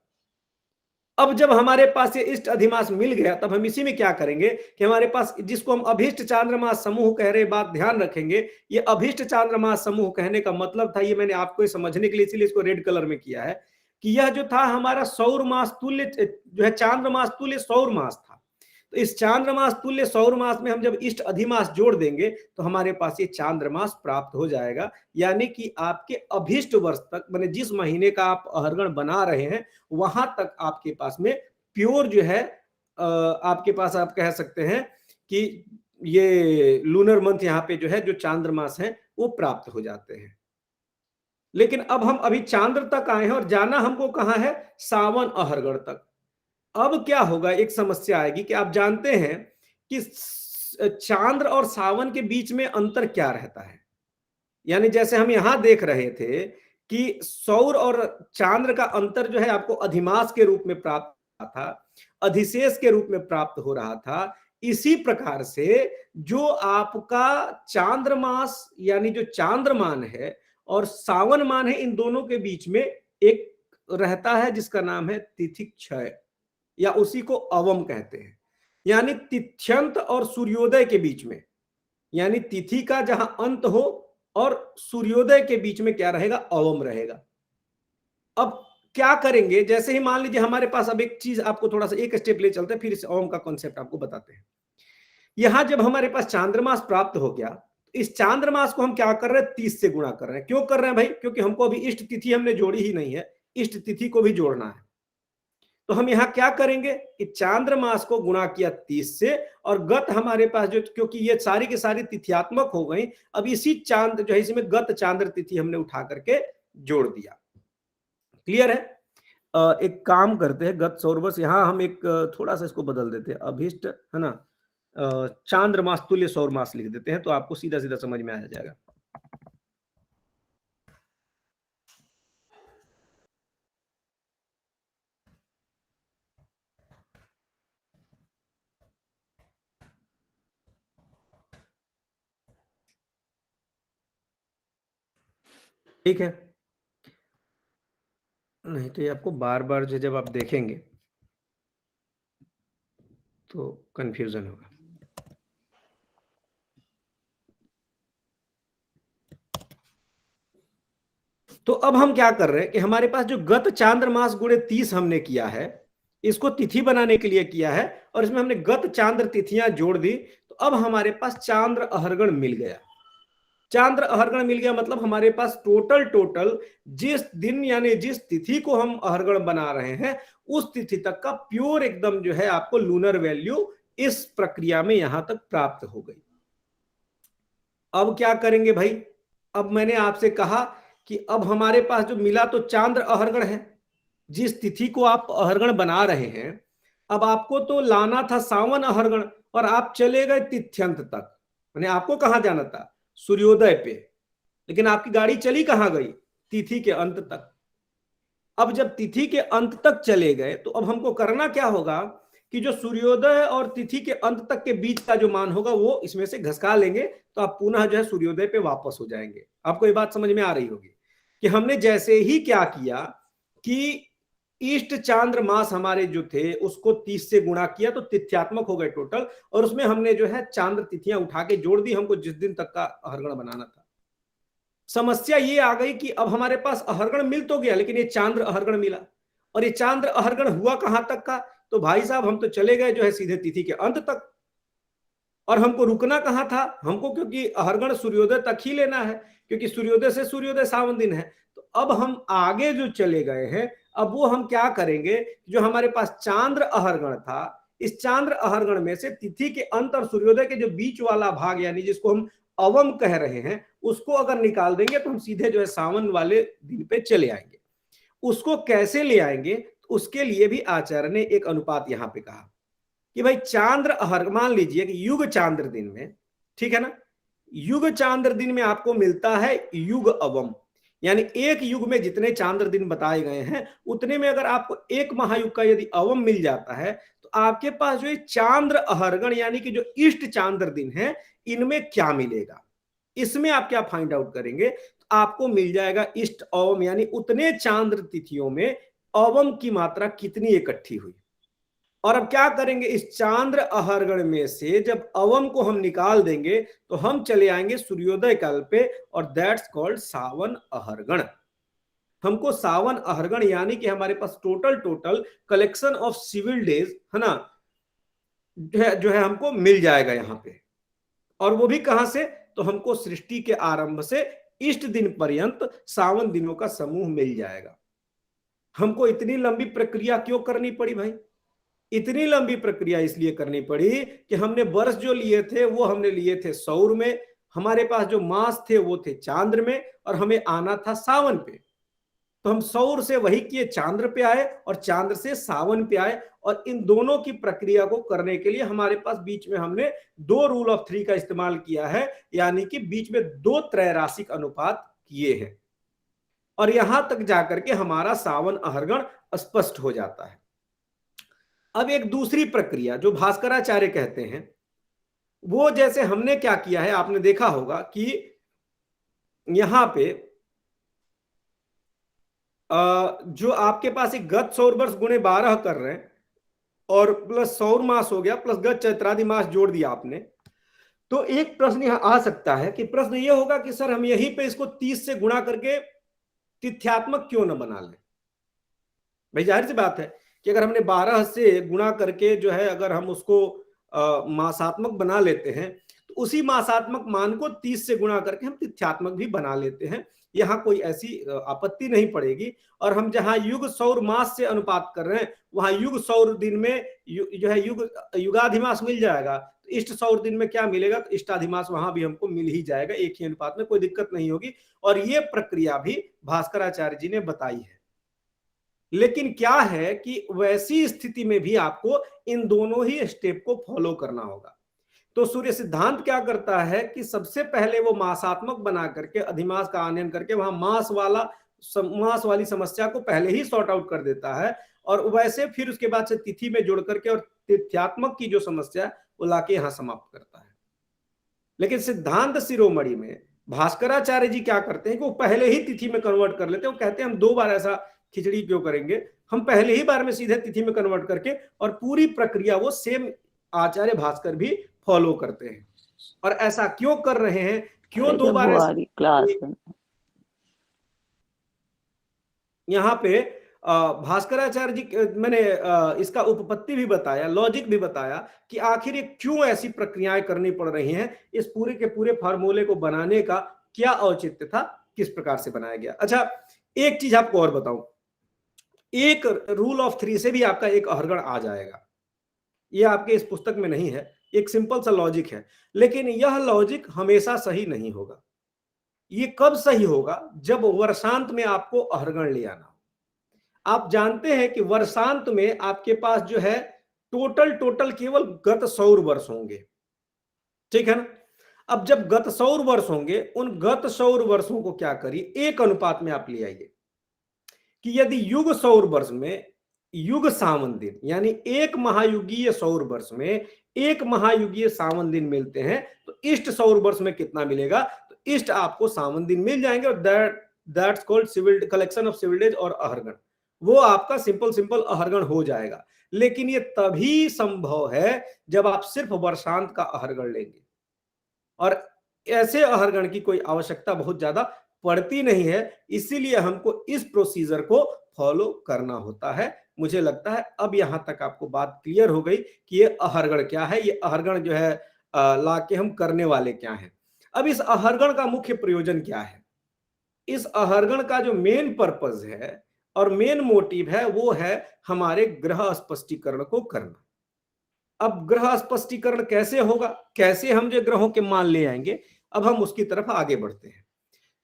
अब जब हमारे पास ये इष्ट अधिमास मिल गया, तब हम इसी में क्या करेंगे कि हमारे पास जिसको हम अभीष्ट चांद्रमास समूह कह रहे, बात ध्यान रखेंगे, ये अभीष्ट चांद्रमास समूह कहने का मतलब था, ये मैंने आपको समझने के लिए इसीलिए इसको रेड कलर में किया है, कि यह जो था हमारा सौर मास तुल्य जो है चांद्रमास तुल्य सौर मास था। तो इस चांद्रमास तुल्य सौर मास में हम जब इष्ट अधिमास जोड़ देंगे तो हमारे पास ये चांद्रमास प्राप्त हो जाएगा। यानी कि आपके अभीष्ट वर्ष तक, माने जिस महीने का आप अहरगण बना रहे हैं वहां तक आपके पास में प्योर जो है आपके पास, आप कह सकते हैं कि ये लूनर मंथ यहाँ पे जो है जो चांद्रमास है वो प्राप्त हो जाते हैं। लेकिन अब हम अभी चांद्र तक आए हैं और जाना हमको कहां है, सावन अहरगण तक। अब क्या होगा, एक समस्या आएगी कि आप जानते हैं कि चांद्र और सावन के बीच में अंतर क्या रहता है। यानी जैसे हम यहां देख रहे थे कि सौर और चांद्र का अंतर जो है आपको अधिमास के रूप में प्राप्त हो रहा था, अधिशेष के रूप में प्राप्त हो रहा था। इसी प्रकार से जो आपका चांद्रमास यानी जो चांद्रमान है और सावन मान है, इन दोनों के बीच में एक रहता है जिसका नाम है तिथि क्षय, या उसी को अवम कहते हैं। यानी तिथ्यंत और सूर्योदय के बीच में, यानी तिथि का जहां अंत हो और सूर्योदय के बीच में क्या रहेगा, अवम रहेगा। अब क्या करेंगे, जैसे ही मान लीजिए हमारे पास, अब एक चीज आपको थोड़ा सा एक स्टेप ले चलते हैं, फिर इस अवम का कॉन्सेप्ट आपको बताते हैं। यहां जब हमारे पास चांद्रमास प्राप्त हो गया, इस चांद्रमास को हम क्या कर रहे हैं, 30 से गुणा कर रहे हैं। क्यों कर रहे हैं भाई, क्योंकि हमको अभी इष्ट तिथि हमने जोड़ी ही नहीं है, इष्ट तिथि को भी जोड़ना है। तो हम यहां क्या करेंगे कि चांद्रमास को गुणा किया 30 से, और गत हमारे पास जो, क्योंकि ये सारी की सारी तिथियात्मक हो गई, अब इसी चांद जो है इसमें गत चांद्र तिथि हमने उठा करके जोड़ दिया। क्लियर है। एक काम करते हैं, गत सौर वर्ष, यहां हम एक थोड़ा सा इसको बदल देते हैं, अभीष्ट है ना, चांद्रमास तुल्य सौर मास लिख देते हैं, तो आपको सीधा सीधा समझ में आ जाएगा। ठीक है, नहीं तो ये आपको बार बार जो जब आप देखेंगे तो कंफ्यूजन होगा। तो अब हम क्या कर रहे हैं कि हमारे पास जो गत चांद्रमास गुणे 30 हमने किया है, इसको तिथि बनाने के लिए किया है, और इसमें हमने गत चांद्र तिथियां जोड़ दी, तो अब हमारे पास चांद्र अहरगण मिल गया। चांद्र अहरगण मिल गया मतलब हमारे पास टोटल जिस दिन यानी जिस तिथि को हम अहरगण बना रहे हैं उस तिथि तक का प्योर एकदम जो है आपको लूनर वैल्यू इस प्रक्रिया में यहां तक प्राप्त हो गई। अब क्या करेंगे भाई, अब मैंने आपसे कहा कि अब हमारे पास जो मिला तो चांद्र अहरगण है, जिस तिथि को आप अहरगण बना रहे हैं अब आपको तो लाना था सावन अहरगण और आप चले गए तिथ्यंत तक, मैंने आपको कहां जाना था? सूर्योदय पे, लेकिन आपकी गाड़ी चली कहां गई? तिथि के अंत तक। अब जब तिथि के अंत तक चले गए तो अब हमको करना क्या होगा कि जो सूर्योदय और तिथि के अंत तक के बीच का जो मान होगा वो इसमें से घसका लेंगे, तो आप पुनः जो है सूर्योदय पे वापस हो जाएंगे। आपको ये बात समझ में आ रही होगी कि हमने जैसे ही क्या किया कि ईस्ट चांद्र मास हमारे जो थे उसको 30 से गुणा किया तो तिथ्यात्मक हो गए टोटल, और उसमें हमने जो है चांद्र तिथियां उठा के जोड़ दी हमको जिस दिन तक का अहरगण बनाना था। समस्या ये आ गई कि अब हमारे पास अहरगण मिल तो गया, लेकिन ये चांद्र अहरगण मिला, और ये चांद्र अहरगण हुआ कहां तक का? तो भाई साहब हम तो चले गए जो है सीधे तिथि के अंत तक, और हमको रुकना कहां था? हमको क्योंकि अहरगण सूर्योदय तक ही लेना है, क्योंकि सूर्योदय से सूर्योदय सावन दिन है। तो अब हम आगे जो चले गए हैं, अब वो हम क्या करेंगे, जो हमारे पास चांद्र अहरगण था, इस चांद्र अहरगण में से तिथि के अंत और सूर्योदय के जो बीच वाला भाग, यानी जिसको हम अवम कह रहे हैं, उसको अगर निकाल देंगे तो हम सीधे जो है सावन वाले दिन पे चले आएंगे। उसको कैसे ले आएंगे? तो उसके लिए भी आचार्य ने एक अनुपात यहां पे कहा कि भाई चांद्र अहर, मान लीजिए कि युग चांद्र दिन में, ठीक है ना, युग चांद्र दिन में आपको मिलता है युग अवम, यानी एक युग में जितने चांद्र दिन बताए गए हैं उतने में अगर आपको एक महायुग का यदि अवम मिल जाता है तो आपके पास जो चांद्र अहरगण यानी कि जो इष्ट चांद्र दिन है इनमें क्या मिलेगा, इसमें आप क्या फाइंड आउट करेंगे? तो आपको मिल जाएगा इष्ट अवम, यानी उतने चांद्र तिथियों में अवम की मात्रा कितनी इकट्ठी हुई। और अब क्या करेंगे, इस चांद्र अहरगण में से जब अवम को हम निकाल देंगे तो हम चले आएंगे सूर्योदय काल पे, और दैट्स कॉल्ड सावन अहरगण। हमको सावन अहरगण यानी कि हमारे पास total collection of civil days है ना, जो है हमको मिल जाएगा यहां पे। और वो भी कहां से? तो हमको सृष्टि के आरंभ से इष्ट दिन पर्यंत सावन दिनों का समूह मिल जाएगा। हमको इतनी लंबी प्रक्रिया क्यों करनी पड़ी भाई? इतनी लंबी प्रक्रिया इसलिए करनी पड़ी कि हमने वर्ष जो लिए थे वो हमने लिए थे सौर में, हमारे पास जो मास थे वो थे चांद्र में, और हमें आना था सावन पे। तो हम सौर से वही किए, चांद्र पे आए, और चांद्र से सावन पे आए, और इन दोनों की प्रक्रिया को करने के लिए हमारे पास बीच में हमने 2 रूल ऑफ 3 का इस्तेमाल किया है, यानी कि बीच में 2 त्रैराशिक अनुपात किए हैं, और यहां तक जाकर के हमारा सावन अहरगण स्पष्ट हो जाता है। अब एक दूसरी प्रक्रिया जो भास्कराचार्य कहते हैं, वो जैसे हमने क्या किया है, आपने देखा होगा कि यहां पे जो आपके पास एक गत सौर वर्ष गुणे 12 कर रहे हैं और प्लस सौर मास हो गया प्लस गत चैत्रादि मास जोड़ दिया आपने, तो एक प्रश्न यहां आ सकता है कि प्रश्न ये होगा कि सर हम यहीं पे इसको 30 से गुणा करके तिथ्यात्मक क्यों न बना लें? भाई जाहिर सी बात है कि अगर हमने 12 से गुणा करके जो है अगर हम उसको मासात्मक बना लेते हैं तो उसी मासात्मक मान को 30 से गुणा करके हम तिथ्यात्मक भी बना लेते हैं, यहाँ कोई ऐसी आपत्ति नहीं पड़ेगी। और हम जहां युग सौर मास से अनुपात कर रहे हैं वहां युग सौर दिन में जो है युगाधिमास मिल जाएगा, तो इष्ट सौर दिन में क्या मिलेगा? तो इष्टाधिमास वहां भी हमको मिल ही जाएगा, एक ही अनुपात में, कोई दिक्कत नहीं होगी। और ये प्रक्रिया भी भास्कराचार्य जी ने बताई है। लेकिन क्या है कि वैसी स्थिति में भी आपको इन दोनों ही स्टेप को फॉलो करना होगा। तो सूर्य सिद्धांत क्या करता है कि सबसे पहले वो मासात्मक बना करके अधिमास का आनयन करके वहां मास वाली समस्या को पहले ही सॉर्ट आउट कर देता है, और वैसे फिर उसके बाद से तिथि में जोड़ करके और तिथ्यात्मक की जो समस्या है वो लाके यहां समाप्त करता है। लेकिन सिद्धांत शिरोमणि में भास्कराचार्य जी क्या करते हैं कि वो पहले ही तिथि में कन्वर्ट कर लेते हैं। वो कहते हैं हम 2 बार ऐसा खिचड़ी क्यों करेंगे, हम पहले ही बार में सीधे तिथि में कन्वर्ट करके, और पूरी प्रक्रिया वो सेम आचार्य भास्कर भी फॉलो करते हैं। और ऐसा क्यों कर रहे हैं, क्यों 2 बार यहाँ पे भास्कराचार्य जी, मैंने इसका उपपत्ति भी बताया, लॉजिक भी बताया कि आखिर ये क्यों ऐसी प्रक्रियाएं करनी पड़ रही हैं, इस पूरे के पूरे फार्मूले को बनाने का क्या औचित्य था, किस प्रकार से बनाया गया। अच्छा एक चीज आपको और बताऊं, एक रूल ऑफ 3 से भी आपका एक अहरगण आ जाएगा, ये आपके इस पुस्तक में नहीं है, एक सिंपल सा लॉजिक है, लेकिन यह लॉजिक हमेशा सही नहीं होगा। ये कब सही होगा? जब वर्षांत में आपको अहरगण ले आना हो। आप जानते हैं कि वर्षांत में आपके पास जो है टोटल केवल गत सौर वर्ष होंगे, ठीक है ना। अब जब गत सौर वर्ष होंगे, उन गत सौर वर्षों को क्या करिए, एक अनुपात में आप ले आइए कि यदि युग सौर वर्ष में युग सावन दिन यानी एक महायुगीय सौर वर्ष में एक महायुगीय सावन दिन मिलते हैं, तो इष्ट सौर वर्ष में कितना मिलेगा, तो इष्ट आपको सावन दिन मिल जाएंगे, और that's called civil collection of civil days और अहरगण, वो आपका सिंपल अहरगण हो जाएगा। लेकिन ये तभी संभव है जब आप सिर्फ वर्षांत का अहरगण लेंगे, और ऐसे अहरगण की कोई आवश्यकता बहुत ज्यादा पड़ती नहीं है, इसीलिए हमको इस प्रोसीजर को फॉलो करना होता है। मुझे लगता है अब यहां तक आपको बात क्लियर हो गई कि ये अहरगण क्या है, ये अहरगण जो है ला के हम करने वाले क्या हैं। अब इस अहरगण का मुख्य प्रयोजन क्या है, इस अहरगण का जो मेन पर्पज है और मेन मोटिव है वो है हमारे ग्रह स्पष्टीकरण को करना। अब ग्रह स्पष्टीकरण कैसे होगा, कैसे हम जो ग्रहों के मान ले आएंगे, अब हम उसकी तरफ आगे बढ़ते हैं।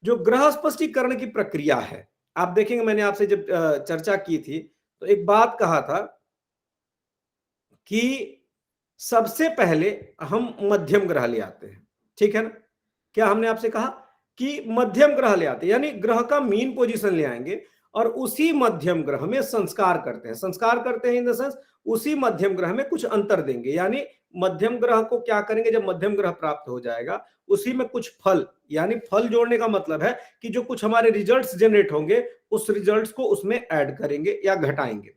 जो ग्रह स्पष्टीकरण की प्रक्रिया है, आप देखेंगे मैंने आपसे जब चर्चा की थी तो एक बात कहा था कि सबसे पहले हम मध्यम ग्रह ले आते हैं, ठीक है ना। क्या हमने आपसे कहा कि मध्यम ग्रह ले आते हैं, यानी ग्रह का मीन पोजीशन ले आएंगे और उसी मध्यम ग्रह में संस्कार करते हैं। संस्कार करते हैं इन द सेंस उसी मध्यम ग्रह में कुछ अंतर देंगे, यानी मध्यम ग्रह को क्या करेंगे, जब मध्यम ग्रह प्राप्त हो जाएगा उसी में कुछ फल, यानी फल जोड़ने का मतलब है कि जो कुछ हमारे रिजल्ट्स जनरेट होंगे उस रिजल्ट्स को उसमें ऐड करेंगे या घटाएंगे।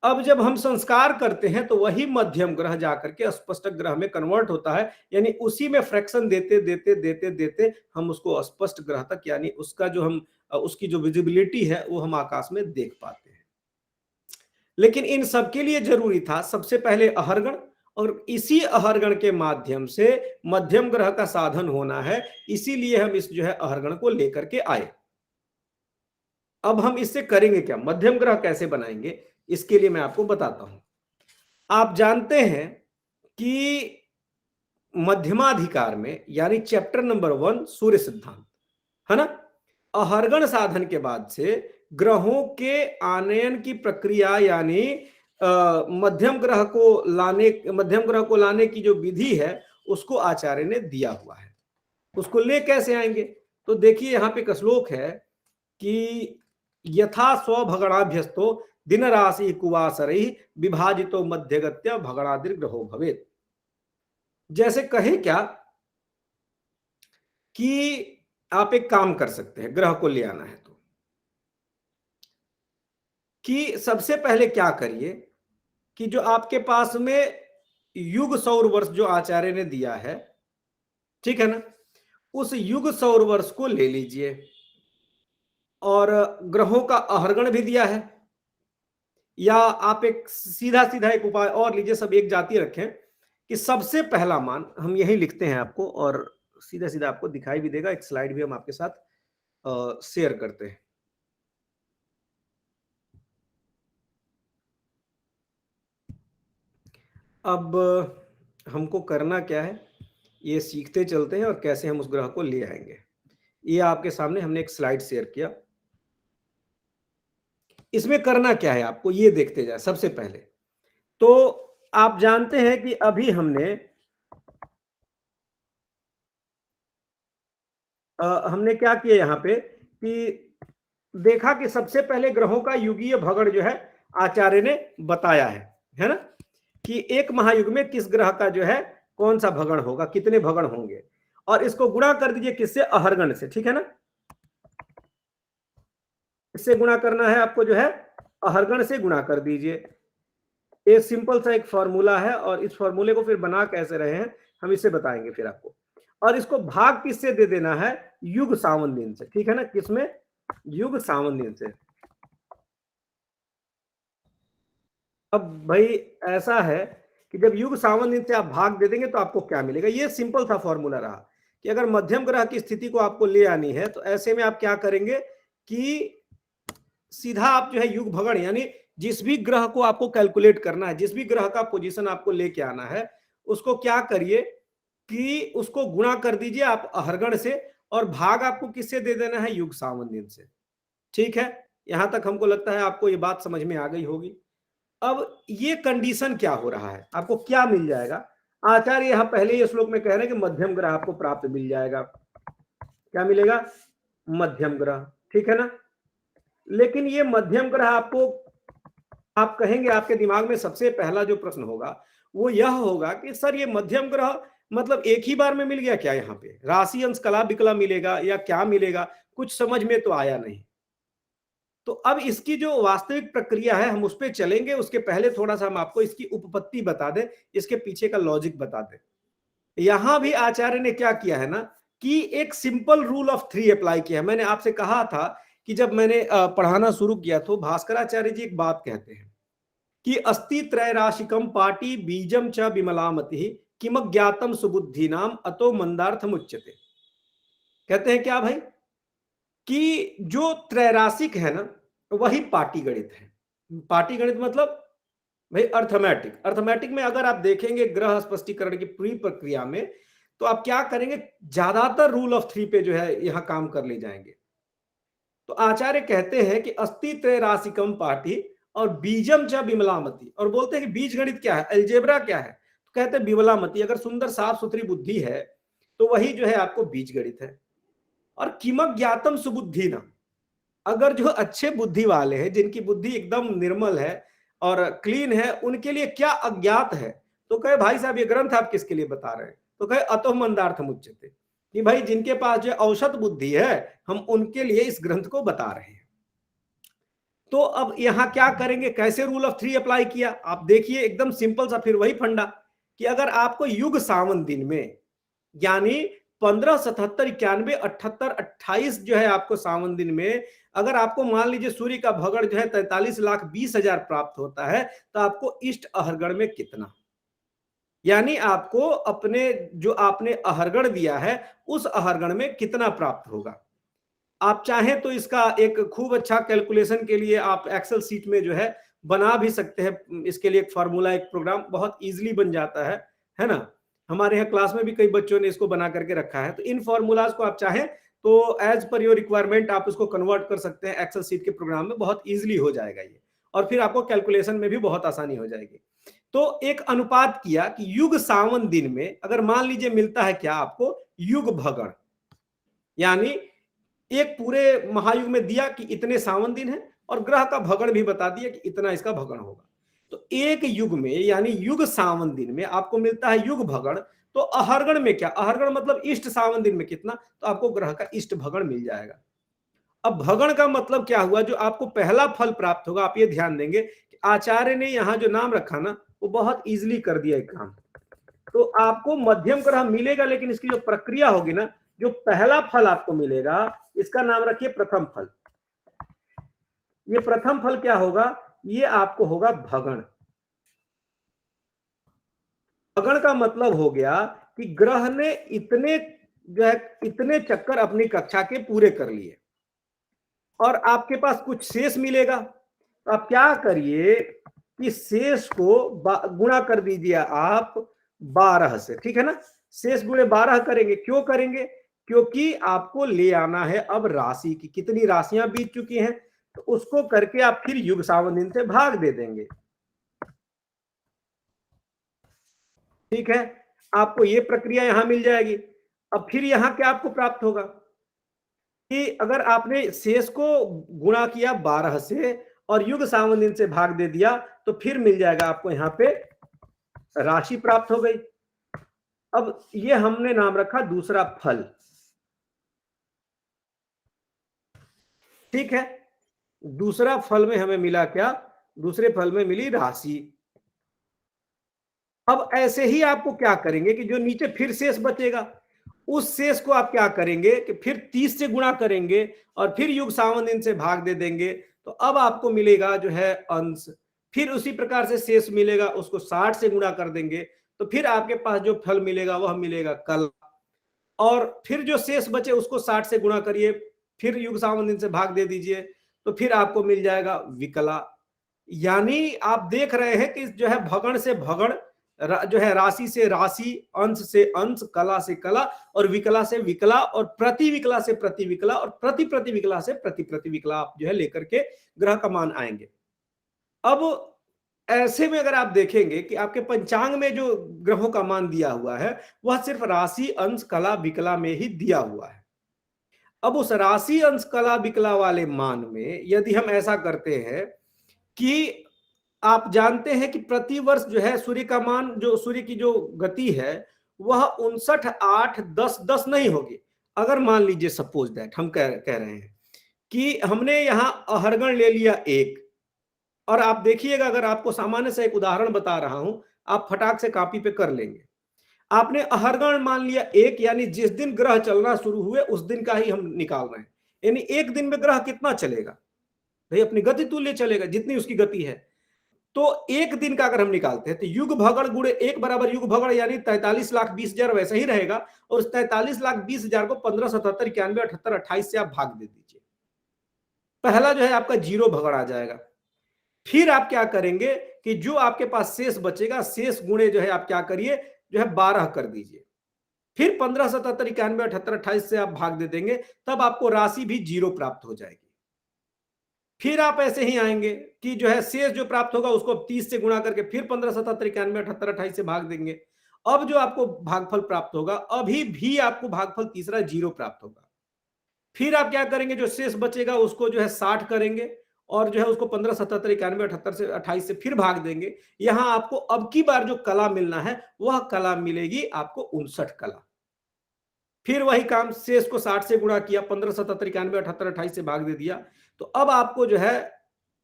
अब जब हम संस्कार करते हैं तो वही मध्यम ग्रह जाकर के स्पष्ट ग्रह में कन्वर्ट होता है, यानी उसी में फ्रैक्शन देते देते देते देते हम उसको स्पष्ट ग्रह तक, यानी उसका जो हम उसकी जो विजिबिलिटी है वो हम आकाश में देख पाते हैं। लेकिन इन सबके लिए जरूरी था सबसे पहले अहरगण, और इसी अहरगण के माध्यम से मध्यम ग्रह का साधन होना है, इसीलिए हम इस जो है अहरगण को लेकर के आए। अब हम इससे करेंगे क्या, मध्यम ग्रह कैसे बनाएंगे, इसके लिए मैं आपको बताता हूं। आप जानते हैं कि मध्यमाधिकार में यानी चैप्टर नंबर 1 सूर्य सिद्धांत है ना, अहरगण साधन के बाद से ग्रहों के आनयन की प्रक्रिया यानी मध्यम ग्रह को लाने की जो विधि है उसको आचार्य ने दिया हुआ है। उसको ले कैसे आएंगे, तो देखिए यहां पे एक श्लोक है कि यथा स्वभगणाभ्यस्तो दिन राशि कुवासरैः विभाजितो मध्यगत्य भगणादिर ग्रहो भवेत्। जैसे कहे क्या कि आप एक काम कर सकते हैं, ग्रह को ले आना है तो कि सबसे पहले क्या करिए कि जो आपके पास में युग सौर वर्ष जो आचार्य ने दिया है, ठीक है ना, उस युग सौर वर्ष को ले लीजिए, और ग्रहों का अहरगण भी दिया है, या आप एक सीधा एक उपाय और लीजिए, सब एक जाति रखें कि सबसे पहला मान हम यही लिखते हैं आपको, और सीधा आपको दिखाई भी देगा, एक स्लाइड भी हम आपके साथ शेयर करते हैं। अब हमको करना क्या है, ये सीखते चलते हैं और कैसे हम उस ग्रह को ले आएंगे। ये आपके सामने हमने एक स्लाइड शेयर किया, इसमें करना क्या है आपको ये देखते जाए। सबसे पहले तो आप जानते हैं कि अभी हमने क्या किया यहाँ पे कि देखा कि सबसे पहले ग्रहों का युगीय भगण जो है आचार्य ने बताया है ना, कि एक महायुग में किस ग्रह का जो है कौन सा भगण होगा, कितने भगण होंगे, और इसको गुणा कर दीजिए किससे, अहरगण से, ठीक है ना। इससे गुणा करना है आपको, जो है अहरगण से गुणा कर दीजिए। एक सिंपल सा एक फॉर्मूला है, और इस फॉर्मूले को फिर बना कैसे रहे हैं हम इससे बताएंगे फिर आपको। और इसको भाग किससे दे देना है, युग सावन दिन से, ठीक है ना, किसमें, युग सावन दिन से। अब भाई ऐसा है कि जब युग सावन दिन से आप भाग दे देंगे तो आपको क्या मिलेगा, ये सिंपल सा फॉर्मूला रहा कि अगर मध्यम ग्रह की स्थिति को आपको ले आनी है तो ऐसे में आप क्या करेंगे कि सीधा आप जो है युग भगण यानी जिस भी ग्रह को आपको कैलकुलेट करना है, जिस भी ग्रह का पोजीशन आपको लेके आना है, उसको क्या करिए कि उसको गुणा कर दीजिए आप अहरगण से, और भाग आपको किससे दे देना है, युग सावन दिन से। ठीक है, यहां तक हमको लगता है आपको ये बात समझ में आ गई होगी। अब ये कंडीशन क्या हो रहा है, आपको क्या मिल जाएगा? आचार्य यहां पहले ही श्लोक में कह रहे हैं कि मध्यम ग्रह आपको प्राप्त मिल जाएगा। क्या मिलेगा? मध्यम ग्रह, ठीक है ना। लेकिन ये मध्यम ग्रह आपको, आप कहेंगे, आपके दिमाग में सबसे पहला जो प्रश्न होगा वो यह होगा कि सर ये मध्यम ग्रह मतलब एक ही बार में मिल गया क्या? यहाँ पे राशि अंश कला विकला मिलेगा या क्या मिलेगा? कुछ समझ में तो आया नहीं। तो अब इसकी जो वास्तविक प्रक्रिया है हम उस पर चलेंगे, उसके पहले थोड़ा सा हम आपको इसकी उपपत्ति बता दें, इसके पीछे का लॉजिक बता दें। यहां भी आचार्य ने क्या किया है ना कि एक सिंपल रूल ऑफ 3 अप्लाई किया है। मैंने आपसे कहा था कि जब मैंने पढ़ाना शुरू किया तो भास्कराचार्य जी एक बात कहते हैं कि अस्ति त्रैराशिकम पाटी बीजम च विमलामति किम ज्ञातम सुबुद्धि नाम अतो मंदार्थम उच्यते। कहते हैं क्या भाई कि जो त्रैराशिक है ना वही पाटी गणित है। पाटी गणित मतलब भाई अर्थमेटिक। अर्थमेटिक में अगर आप देखेंगे ग्रह स्पष्टीकरण की पूरी प्रक्रिया में तो आप क्या करेंगे, ज्यादातर रूल ऑफ 3 पे जो है यहां काम कर ले जाएंगे। तो आचार्य कहते हैं कि अस्ति त्रैराशिकम पाटी और बीजम च विमलामति, और बोलते हैं कि बीज गणित क्या है, अलजेब्रा क्या है, तो कहते हैं विमलामति। अगर सुंदर साफ सुथरी बुद्धि है तो वही जो है आपको बीज गणित है। और किमक ज्ञातम सुबुद्धि ना, अगर जो अच्छे बुद्धि वाले हैं, जिनकी बुद्धि एकदम निर्मल है और क्लीन है, उनके लिए क्या अज्ञात है, तो कहे भाई साहब ये ग्रंथ आप किसके लिए बता रहे हैं? तो कहे अतो मंदार्थम उच्यते, कि भाई जिनके पास जो औसत बुद्धि है हम उनके लिए इस ग्रंथ को बता रहे हैं। तो अब यहां क्या करेंगे, कैसे रूल ऑफ 3 अप्लाई किया आप देखिए, एकदम सिंपल सा, फिर वही फंडा कि अगर आपको युग सावन दिन में यानी 15, 77, 91, 78, 28 जो है आपको सावन दिन में, अगर आपको मान लीजिए सूर्य का भगड़ जो है 43,20,000 प्राप्त होता है तो आपको इष्ट अहरगण में कितना, यानी आपको अपने जो आपने अहरगण दिया है उस अहरगण में कितना प्राप्त होगा। आप चाहें तो इसका एक खूब अच्छा कैलकुलेशन के लिए आप एक्सेल सीट में जो है बना भी सकते हैं। इसके लिए एक फार्मूला, एक प्रोग्राम बहुत इजीली बन जाता है ना। हमारे यहाँ क्लास में भी कई बच्चों ने इसको बना करके रखा है। तो इन फॉर्मूलाज को आप चाहें तो एज पर योर रिक्वायरमेंट आप उसको कन्वर्ट कर सकते हैं एक्सेल सीट के प्रोग्राम में, बहुत इजीली हो जाएगा ये, और फिर आपको कैलकुलेशन में भी बहुत आसानी हो जाएगी। तो एक अनुपात किया कि युग सावन दिन में अगर मान लीजिए मिलता है क्या आपको, युग भगण, यानी एक पूरे महायुग में दिया कि इतने सावन दिन है और ग्रह का भगण भी बता दिया कि इतना इसका भगण होगा। तो एक युग में यानी युग सावन दिन में आपको मिलता है युग भगण, तो अहरगण में क्या, अहरगण मतलब इष्ट सावन दिन में कितना, तो आपको ग्रह का इष्ट भगण मिल जाएगा। अब भगण का मतलब क्या हुआ, जो आपको पहला फल प्राप्त होगा, आप ये ध्यान देंगे कि आचार्य ने यहां जो नाम रखा ना वो बहुत इजीली कर दिया एक काम। तो आपको मध्यम ग्रह मिलेगा, लेकिन इसकी जो प्रक्रिया होगी ना, जो पहला फल आपको मिलेगा इसका नाम रखिए प्रथम फल। ये प्रथम फल क्या होगा, ये आपको होगा भगण। भगण का मतलब हो गया कि ग्रह ने इतने जो है इतने चक्कर अपनी कक्षा के पूरे कर लिए और आपके पास कुछ शेष मिलेगा। तो आप क्या करिए कि शेष को गुणा कर दीजिए आप 12 से, ठीक है ना। शेष गुणे 12 करेंगे, क्यों करेंगे, क्योंकि आपको ले आना है अब राशि की, कितनी राशियां बीत चुकी हैं, तो उसको करके आप फिर युग सावन दिन से भाग दे देंगे। ठीक है, आपको ये प्रक्रिया यहां मिल जाएगी। अब फिर यहां क्या आपको प्राप्त होगा कि अगर आपने शेष को गुणा किया 12 से और युग सावन दिन से भाग दे दिया तो फिर मिल जाएगा आपको यहां पे राशि प्राप्त हो गई। अब ये हमने नाम रखा दूसरा फल, ठीक है। दूसरा फल में हमें मिला क्या, दूसरे फल में मिली राशि। अब ऐसे ही आपको क्या करेंगे कि जो नीचे फिर शेष बचेगा उस शेष को आप क्या करेंगे कि फिर 30 से गुणा करेंगे और फिर युग सावन दिन से भाग दे देंगे, तो अब आपको मिलेगा जो है अंश। फिर उसी प्रकार से शेष मिलेगा, उसको 60 से गुणा कर देंगे तो फिर आपके पास जो फल मिलेगा वह मिलेगा कल। और फिर जो शेष बचे उसको 60 से गुणा करिए, फिर युग सावन दिन से भाग दे दीजिए तो फिर आपको मिल जाएगा विकला। यानी आप देख रहे हैं कि जो है भगण से भगण, जो है राशि से राशि, अंश से अंश, कला से कला और विकला से विकला और प्रति विकला से प्रति विकला और प्रति प्रति विकला से प्रति प्रति विकला आप जो है लेकर के ग्रह का मान आएंगे। अब ऐसे में अगर आप देखेंगे कि आपके पंचांग में जो ग्रहों का मान दिया हुआ है वह सिर्फ राशि, अंश, कला, विकला में ही दिया हुआ है। अब उस राशि, अंश, कला, विकला वाले मान में यदि हम ऐसा करते हैं कि आप जानते हैं कि प्रति वर्ष जो है सूर्य का मान, जो सूर्य की जो गति है वह 59, 8, 10, 10 नहीं होगी। अगर मान लीजिए सपोज दैट हम कह रहे हैं कि हमने यहां अहरगण ले लिया 1, और आप देखिएगा, अगर आपको सामान्य से एक उदाहरण बता रहा हूं, आप फटाक से कॉपी पे कर लेंगे। आपने अहरगण मान लिया 1, यानी जिस दिन ग्रह चलना शुरू हुए उस दिन का ही हम निकाल रहे हैं। यानी एक दिन में ग्रह कितना चलेगा भाई, अपनी गति तुल्य चलेगा जितनी उसकी गति है। तो एक दिन का अगर हम निकालते हैं तो युग भगड़ गुणे 1 बराबर युग भगड़, यानी 43,20,000 वैसे ही रहेगा। और उस 43,20,000 को 15, 77, 91, 78, 28 से आप भाग दे दीजिए। पहला जो है आपका 0 भगड़ आ जाएगा। फिर आप क्या करेंगे कि जो आपके पास शेष बचेगा, शेष गुणे जो है आप क्या करिए, जो है 12 कर दीजिए। फिर 15, 77, 91, 78, 28 से आप भाग दे देंगे, तब आपको राशि भी 0 प्राप्त हो जाएगी। फिर आप ऐसे ही आएंगे कि जो है शेष जो प्राप्त होगा उसको 30 से गुणा करके फिर 15, 77, 91, 78, 28 से भाग देंगे। अब जो आपको भागफल प्राप्त होगा, अभी भी आपको भागफल तीसरा 0 प्राप्त होगा। फिर आप क्या करेंगे, जो शेष बचेगा उसको जो है 60 करेंगे और जो है उसको 15, 77, 91, 78 से 28 से फिर भाग देंगे। यहां आपको अब की बार जो कला मिलना है वह कला मिलेगी आपको 59 कला। फिर वही काम, शेष को 60 से गुणा किया, 15, 77, 91, 78, 28 से भाग दे दिया। तो अब आपको जो है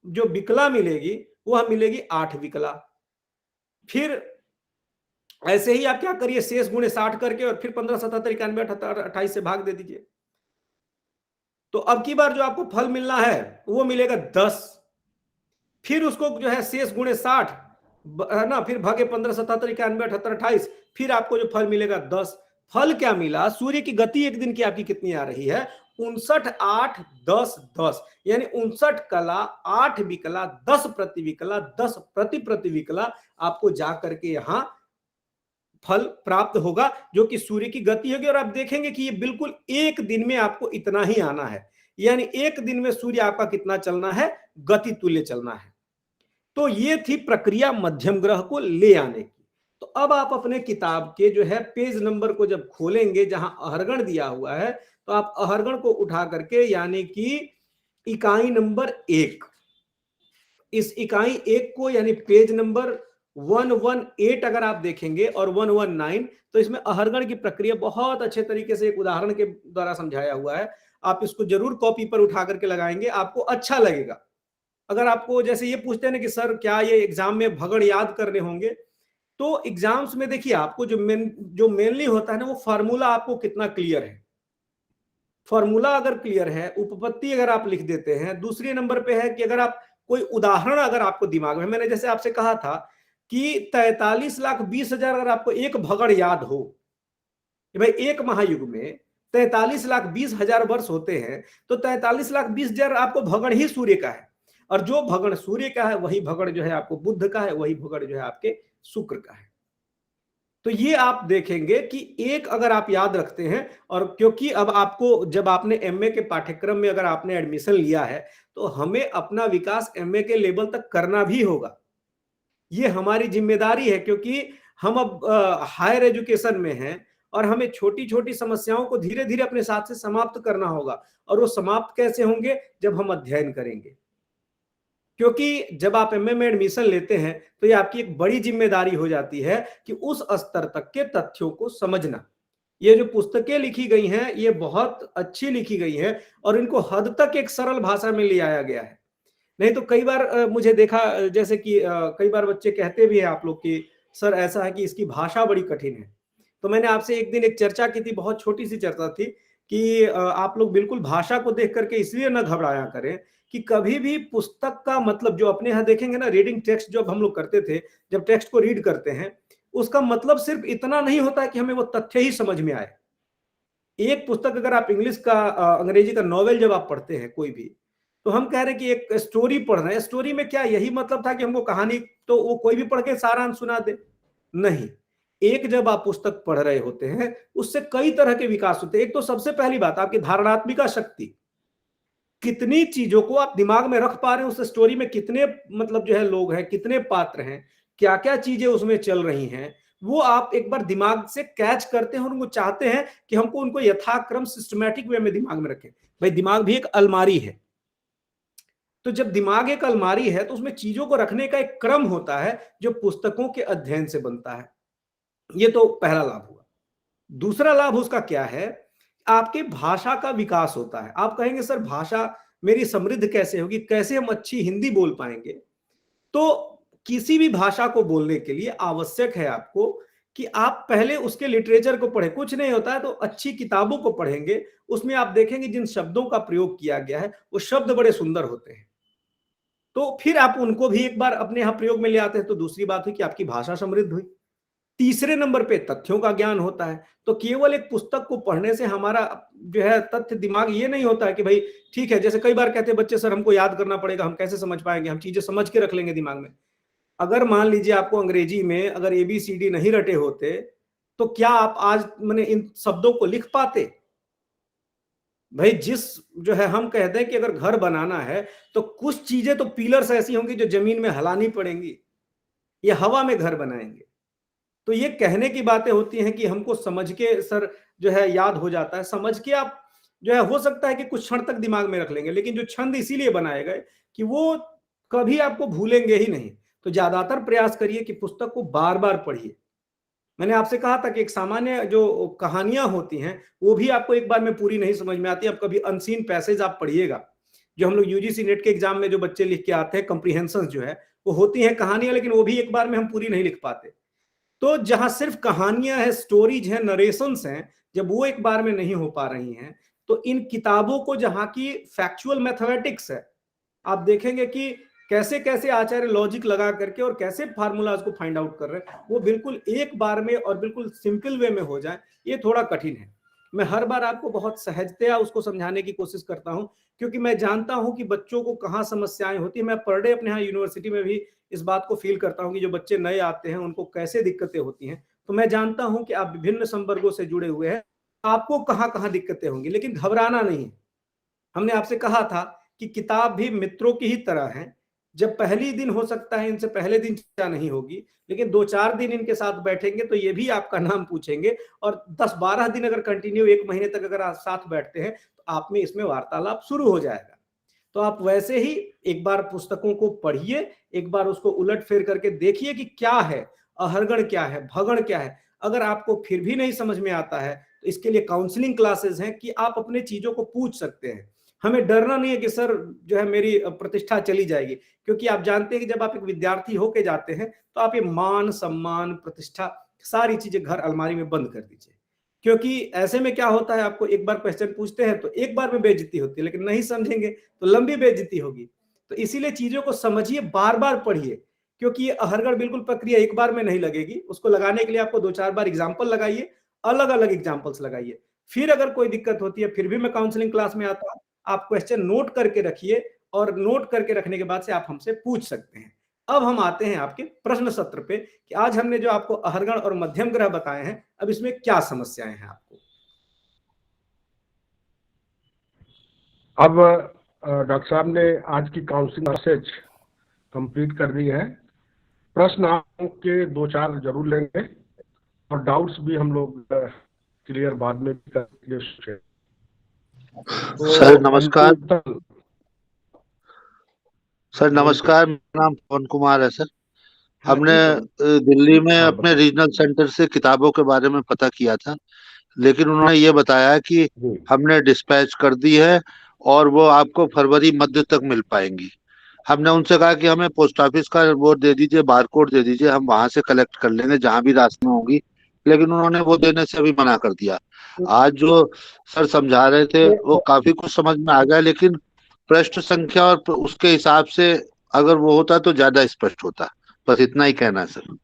जो विकला मिलेगी वह मिलेगी 8 विकला। फिर ऐसे ही आप क्या करिए, शेष गुणे 60 करके और फिर 15, 77, 91, 78, 28 से भाग दे दीजिए। तो अब की बार जो आपको फल मिलना है वो मिलेगा 10। फिर उसको जो है शेष गुणे 60 है ना, फिर भागे 15, 77, 91, 78, 28, फिर आपको जो फल मिलेगा 10। फल क्या मिला, सूर्य की गति एक दिन की आपकी कितनी आ रही है, 59, 8, 10, 10, यानी 59 कला, 8 विकला, 10 प्रति विकला, 10 प्रति विकला आपको जा करके यहां फल प्राप्त होगा, जो कि सूर्य की गति होगी। और आप देखेंगे कि ये बिल्कुल एक दिन में आपको इतना ही आना है, यानी एक दिन में सूर्य आपका कितना चलना है, गति तुल्य चलना है। तो ये थी प्रक्रिया मध्यम ग्रह को ले आने की। तो अब आप अपने किताब के जो है पेज नंबर को जब खोलेंगे, जहां अहरगण दिया हुआ है, तो आप अहरगण को उठा करके, यानी कि इकाई नंबर 1, इस इकाई 1 को यानी पेज नंबर 118 अगर आप देखेंगे और 119, तो इसमें अहरगण की प्रक्रिया बहुत अच्छे तरीके से एक उदाहरण के द्वारा समझाया हुआ है। आप इसको जरूर कॉपी पर उठा करके लगाएंगे, आपको अच्छा लगेगा। अगर आपको जैसे ये पूछते हैं ना कि सर क्या ये एग्जाम में भगड़ याद करने होंगे, तो एग्जाम्स में देखिए आपको जो मेनली होता है ना, वो फार्मूला आपको कितना क्लियर है। फार्मूला अगर क्लियर है, उपपत्ति अगर आप लिख देते हैं, दूसरे नंबर पे है कि अगर आप कोई उदाहरण अगर आपको दिमाग में, मैंने जैसे आपसे कहा था कि 43,20,000 अगर आपको एक भगड़ याद हो कि भाई एक महायुग में 43,20,000 वर्ष होते हैं, तो 43,20,000 आपको भगड़ ही सूर्य का है। और जो भगड़ सूर्य का है वही भगड़ जो है आपको बुध का है, वही भगड़ जो है आपके शुक्र का है। तो ये आप देखेंगे कि एक अगर आप याद रखते हैं, और क्योंकि अब आपको जब आपने एमए के पाठ्यक्रम में अगर आपने एडमिशन लिया है, तो हमें अपना विकास एमए के लेवल तक करना भी होगा। ये हमारी जिम्मेदारी है, क्योंकि हम अब हायर एजुकेशन में हैं और हमें छोटी छोटी समस्याओं को धीरे धीरे अपने साथ से समाप्त करना होगा। और वो समाप्त कैसे होंगे, जब हम अध्ययन करेंगे। क्योंकि जब आप एमए में एडमिशन लेते हैं तो ये आपकी एक बड़ी जिम्मेदारी हो जाती है कि उस स्तर तक के तथ्यों को समझना। ये जो पुस्तकें लिखी गई हैं ये बहुत अच्छी लिखी गई हैं और इनको हद तक एक सरल भाषा में ले आया गया है। नहीं तो कई बार मुझे देखा, जैसे कि कई बार बच्चे कहते भी हैं आप लोग कि सर ऐसा है कि इसकी भाषा बड़ी कठिन है। तो मैंने आपसे एक दिन एक चर्चा की थी, बहुत छोटी सी चर्चा थी कि आप लोग बिल्कुल भाषा को देख करके इसलिए न घबराया करें कि कभी भी पुस्तक का मतलब, जो अपने यहाँ देखेंगे ना रीडिंग टेक्स्ट जब हम लोग करते थे, जब टेक्स्ट को रीड करते हैं, उसका मतलब सिर्फ इतना नहीं होता है कि हमें वो तथ्य ही समझ में आए। एक पुस्तक अगर आप इंग्लिश का अंग्रेजी का नॉवेल जब आप पढ़ते हैं कोई भी, तो हम कह रहे हैं कि एक स्टोरी पढ़ रहे हैं, स्टोरी में क्या यही मतलब था कि हमको कहानी तो वो कोई भी पढ़ के सारांश सुना दे? नहीं। एक जब आप पुस्तक पढ़ रहे होते हैं उससे कई तरह के विकास होते हैं। एक तो सबसे पहली बात आपकी धारणात्मिका शक्ति, कितनी चीजों को आप दिमाग में रख पा रहे हैं, उस स्टोरी में कितने मतलब जो है लोग हैं, कितने पात्र हैं, क्या क्या चीजें उसमें चल रही हैं, वो आप एक बार दिमाग से कैच करते हैं और उनको चाहते हैं कि हमको उनको यथाक्रम सिस्टमैटिक वे में दिमाग में रखें। भाई दिमाग भी एक अलमारी है, तो जब दिमाग एक अलमारी है तो उसमें चीजों को रखने का एक क्रम होता है जो पुस्तकों के अध्ययन से बनता है। ये तो पहला लाभ हुआ। दूसरा लाभ उसका क्या है, आपके भाषा का विकास होता है। आप कहेंगे सर भाषा मेरी समृद्ध कैसे होगी, कैसे हम अच्छी हिंदी बोल पाएंगे? तो किसी भी भाषा को बोलने के लिए आवश्यक है आपको कि आप पहले उसके लिटरेचर को पढ़ें। कुछ नहीं होता है तो अच्छी किताबों को पढ़ेंगे, उसमें आप देखेंगे जिन शब्दों का प्रयोग किया गया है वो शब्द बड़े सुंदर होते हैं, तो फिर आप उनको भी एक बार अपने यहाँ प्रयोग में ले आते हैं, तो दूसरी बात हुई कि आपकी भाषा समृद्ध हुई। तीसरे नंबर पे तथ्यों का ज्ञान होता है। तो केवल एक पुस्तक को पढ़ने से हमारा जो है तथ्य दिमाग ये नहीं होता है कि भाई ठीक है, जैसे कई बार कहते हैं बच्चे सर हमको याद करना पड़ेगा, हम कैसे समझ पाएंगे, हम चीजें समझ के रख लेंगे दिमाग में। अगर मान लीजिए आपको अंग्रेजी में अगर ABCD नहीं रटे होते तो क्या आप आज मैंने इन शब्दों को लिख पाते? भाई जिस जो है हम कहते हैं कि अगर घर बनाना है तो कुछ चीजें तो पिलर्स ऐसी होंगी जो जमीन में हिलानी पड़ेंगी, ये हवा में घर बनाएंगे। तो ये कहने की बातें होती हैं कि हमको समझ के सर जो है याद हो जाता है, समझ के आप जो है हो सकता है कि कुछ क्षण तक दिमाग में रख लेंगे, लेकिन जो छंद इसीलिए बनाए गए कि वो कभी आपको भूलेंगे ही नहीं। तो ज्यादातर प्रयास करिए कि पुस्तक को बार बार पढ़िए। मैंने आपसे कहा था कि एक सामान्य जो कहानियां होती हैं वो भी आपको एक बार में पूरी नहीं समझ में आती। आप कभी अनसीन पैसेज आप पढ़िएगा, जो हम लोग UGC नेट के एग्जाम में जो बच्चे लिख के आते हैं, कंप्रीहेंशन जो है वो होती हैं कहानियां, लेकिन वो भी एक बार में हम पूरी नहीं लिख पाते। तो जहां सिर्फ कहानियां हैं, स्टोरीज हैं, नरेशंस हैं, जब वो एक बार में नहीं हो पा रही हैं तो इन किताबों को जहां की फैक्चुअल मैथमेटिक्स है, आप देखेंगे कि कैसे कैसे आचार्य लॉजिक लगा करके और कैसे फार्मूलाज को फाइंड आउट कर रहे हैं, वो बिल्कुल एक बार में और बिल्कुल सिंपल वे में हो जाए, ये थोड़ा कठिन है। मैं हर बार आपको बहुत सहजतया उसको समझाने की कोशिश करता हूं, क्योंकि मैं जानता हूं कि बच्चों को कहाँ समस्याएं होती है। मैं पर डे अपने यहाँ यूनिवर्सिटी में भी इस बात को फील करता हूं कि जो बच्चे नए आते हैं उनको कैसे दिक्कतें होती हैं। तो मैं जानता हूं कि आप विभिन्न संवर्गों से जुड़े हुए हैं, आपको कहाँ कहाँ दिक्कतें होंगी, लेकिन घबराना नहीं है। हमने आपसे कहा था कि किताब भी मित्रों की ही तरह है। जब पहली दिन हो सकता है इनसे पहले दिन चर्चा नहीं होगी, लेकिन 2-4 दिन इनके साथ बैठेंगे तो ये भी आपका नाम पूछेंगे, और 10-12 दिन अगर कंटिन्यू 1 महीने तक अगर आप साथ बैठते हैं तो आप में इसमें वार्तालाप शुरू हो जाएगा। तो आप वैसे ही एक बार पुस्तकों को पढ़िए, एक बार उसको उलट फेर करके देखिए कि क्या है, अहरगण क्या है, भगण क्या है। अगर आपको फिर भी नहीं समझ में आता है तो इसके लिए काउंसलिंग क्लासेस हैं कि आप अपने चीजों को पूछ सकते हैं। हमें डरना नहीं है कि सर जो है मेरी प्रतिष्ठा चली जाएगी, क्योंकि आप जानते हैं कि जब आप एक विद्यार्थी होके जाते हैं तो आप ये मान सम्मान प्रतिष्ठा सारी चीजें घर अलमारी में बंद कर दीजिए। क्योंकि ऐसे में क्या होता है, आपको एक बार क्वेश्चन पूछते हैं तो एक बार में बेइज्जती होती है, लेकिन नहीं समझेंगे तो लंबी बेइज्जती होगी। तो इसीलिए चीजों को समझिए, बार बार पढ़िए, क्योंकि ये अहरगढ़ बिल्कुल प्रक्रिया एक बार में नहीं लगेगी। उसको लगाने के लिए आपको 2-4 बार एग्जाम्पल लगाइए, अलग अलग एग्जाम्पल्स लगाइए। फिर अगर कोई दिक्कत होती है फिर भी मैं काउंसलिंग क्लास में आता हूँ, आप क्वेश्चन नोट करके रखिए और नोट करके रखने के बाद से आप हमसे पूछ सकते हैं। अब हम आते हैं आपके प्रश्न सत्र पे कि आज हमने जो आपको अहरगण और मध्यम ग्रह बताए हैं, अब इसमें क्या समस्याएं हैं आपको। अब डॉक्टर साहब ने आज की काउंसलिंग मैसेज कंप्लीट कर दी है। प्रश्न आपके 2-4 जरूर लेंगे और डाउट्स भी हम लोग क्लियर बाद में भी करेंगे। सर नमस्कार। सर नमस्कार, मेरा नाम पवन कुमार है। सर हमने दिल्ली में अपने रीजनल सेंटर से किताबों के बारे में पता किया था, लेकिन उन्होंने ये बताया कि हमने डिस्पैच कर दी है और वो आपको फरवरी मध्य तक मिल पाएंगी। हमने उनसे कहा कि हमें पोस्ट ऑफिस का वो दे दीजिए, बारकोड दे दीजिए, हम वहां से कलेक्ट कर लेंगे जहां भी रास्ते में होंगी, लेकिन उन्होंने वो देने से अभी मना कर दिया। आज जो सर समझा रहे थे वो काफी कुछ समझ में आ गया, लेकिन पृष्ठ संख्या और उसके हिसाब से अगर वो होता तो ज्यादा स्पष्ट होता। बस इतना ही कहना है सर।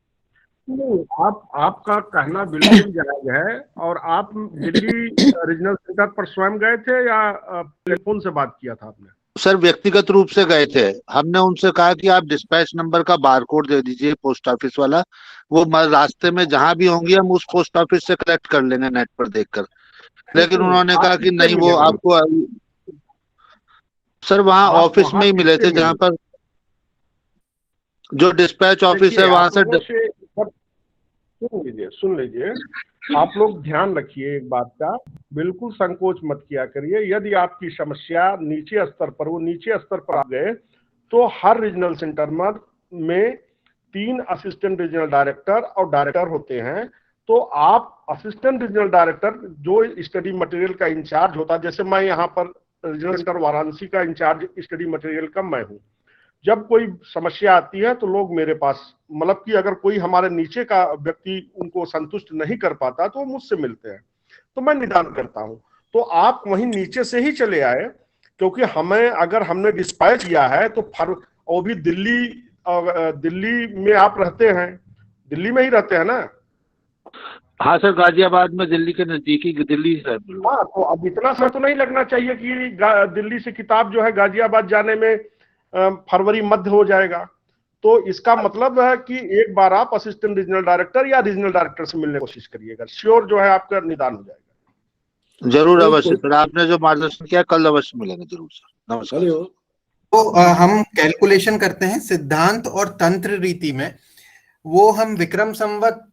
आपका कहना बिल्कुल जायज है। और आप दिल्ली रीजनल सेंटर पर स्वयं गए थे या टेलीफोन से बात किया था आपने? सर व्यक्तिगत रूप से गए थे। हमने उनसे कहा कि आप डिस्पैच नंबर का बारकोड दे दीजिए पोस्ट ऑफिस वाला, वो रास्ते में जहां भी होंगी हम उस पोस्ट ऑफिस से कलेक्ट कर लेंगे नेट पर देखकर। लेकिन उन्होंने कहा कि नहीं, वो आपको सर वहाँ आप ऑफिस वहाँ में ही मिले थे किससे जहाँ मिले? पर जो डिस्पैच ऑफिस देखिए, है वहां आप से लोगों से सुन लीजिए, आप लोग ध्यान रखिए एक बात का, बिल्कुल संकोच मत किया करिए। यदि आपकी समस्या नीचे स्तर पर, वो नीचे स्तर पर आ गए, तो हर रीजनल सेंटर में 3 असिस्टेंट रीजनल डायरेक्टर और डायरेक्टर होते हैं। तो आप असिस्टेंट रीजनल डायरेक्टर जो स्टडी मटेरियल का इंचार्ज होता है, जैसे मैं यहाँ पर रीजनल सेंटर वाराणसी का इंचार्ज स्टडी मटेरियल का मैं हूँ। जब कोई समस्या आती है तो लोग मेरे पास, मतलब कि अगर कोई हमारे नीचे का व्यक्ति उनको संतुष्ट नहीं कर पाता तो वो मुझसे मिलते हैं, तो मैं निदान करता हूं। तो आप वहीं नीचे से ही चले आए, क्योंकि हमें, अगर हमने डिस्पैच किया है तो वो भी दिल्ली में आप रहते हैं, दिल्ली में ही रहते हैं ना? हाँ सर, गाजियाबाद में, दिल्ली के नजदीकी दिल्ली है। हाँ, तो अब इतना समय तो नहीं लगना चाहिए कि दिल्ली से किताब जो है गाजियाबाद जाने में फरवरी मध्य हो जाएगा। तो इसका मतलब है कि एक बार आप असिस्टेंट रीजनल डायरेक्टर या रीजनल डायरेक्टर से मिलने की कोशिश करिएगा, श्योर जो है आपका निदान हो जाएगा। जरूर, अवश्य सर, आपने जो मार्गदर्शन किया कल अवश्य मिलेंगे जरूर सर। नमस्कार। तो हम कैलकुलेशन करते हैं सिद्धांत और तंत्र रीति में, वो हम विक्रम संवत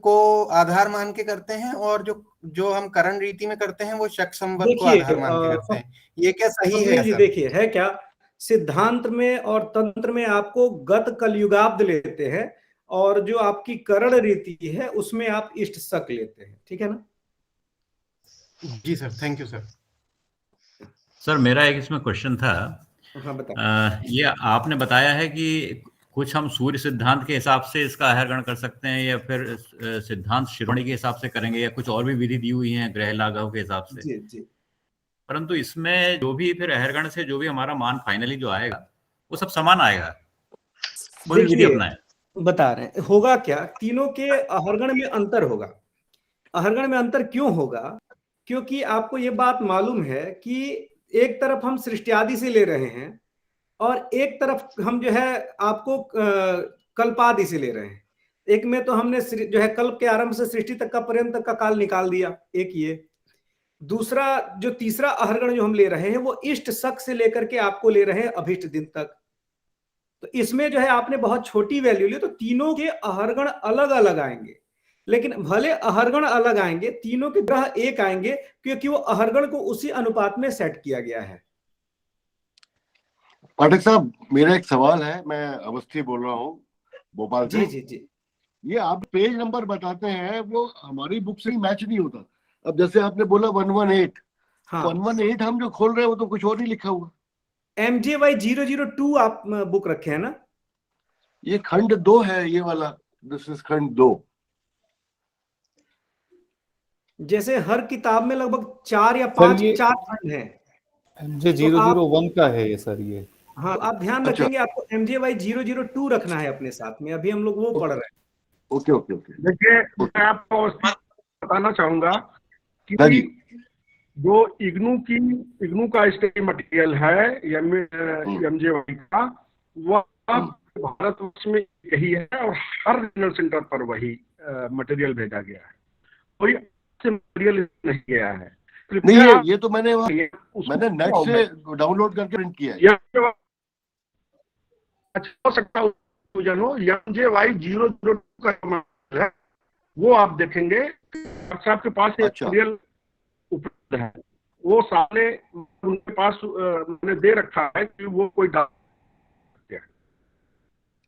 को आधार मान के करते हैं, और जो हम करण रीति में करते हैं वो शक संवत को आधार मान के करते हैं। ये क्या सही है जी सर? देखिए, है क्या, सिद्धांत में और तंत्र में आपको गत कलयुगाब्द लेते हैं, और जो आपकी करण रीति है उसमें आप इष्ट शक लेते हैं, ठीक है ना? जी sir, thank you sir. Sir मेरा एक इसमें क्वेश्चन था। हाँ बताओ। ये आपने बताया है कि कुछ हम सूर्य सिद्धांत के हिसाब से इसका आहरण कर सकते हैं, या फिर सिद्धांत शिरोमणि के हिसाब से करेंगे, या कुछ और भी विधि दी हुई है ग्रह लाघव के हिसाब से। जी जी। परंतु इसमें जो भी फिर अहरगण से जो भी हमारा मान फाइनली जो आएगा वो सब समान आएगा, कोई विधि अपनाए? बता रहे हैं होगा क्या, तीनों के अहरगण में अंतर होगा। अहरगण में अंतर क्यों होगा? क्योंकि आपको ये बात मालूम है कि एक तरफ हम सृष्टि आदि से ले रहे हैं, और एक तरफ हम जो है आपको कल्पादि से ले रहे हैं। एक में तो हमने जो है कल्प के आरंभ से सृष्टि तक का पर्यंत तक का काल निकाल दिया, एक ये। दूसरा जो तीसरा अहरगण जो हम ले रहे हैं वो इष्ट शक से लेकर के आपको ले रहे हैं अभीष्ट दिन तक। तो इसमें जो है आपने बहुत छोटी वैल्यू ली, तो तीनों के अहरगण अलग अलग आएंगे, लेकिन भले अहरगण अलग आएंगे, तीनों के ग्रह एक आएंगे, क्योंकि वो अहरगण को उसी अनुपात में सेट किया गया है। पाठक साहब, मेरा एक सवाल है, मैं अवस्थी बोल रहा हूँ भोपाल से। जी जी जी। ये आप पेज नंबर बताते हैं वो हमारी बुक से ही मैच नहीं होता। अब जैसे आपने बोला 118, हाँ 118 हम जो खोल रहे हैं वो तो कुछ और ही लिखा हुआ। MJY 002 आप बुक रखे हैं ना? ये खंड 2 है, ये वाला, दिस इज खंड 2। जैसे हर किताब में लगभग 4 या 4 खंड हैं। MJ 001 का है ये सर, ये। हाँ, आप ध्यान रखेंगे, आपको MJY 002 रखना है अपने साथ में, अभी हम लोग वो पढ़ रहे हैं। Okay okay okay. देखिए, मैं आपको बताना चाहूंगा कि जो इग्नू का स्टडी मटेरियल है MJY का, वह भारतवर्ष में यही है, और हर रीजनल सेंटर पर वही मटेरियल भेजा गया है, कोई मटेरियल नहीं गया है। नहीं, ये तो मैंने नेट से डाउनलोड करके प्रिंट किया है। अच्छा हो सकता है MJY 002 का है, वो आप देखेंगे आपके पास एक मटेरियल उपलब्ध है, वो सारे उनके पास मैंने दे रखा है कि वो कोई डाल।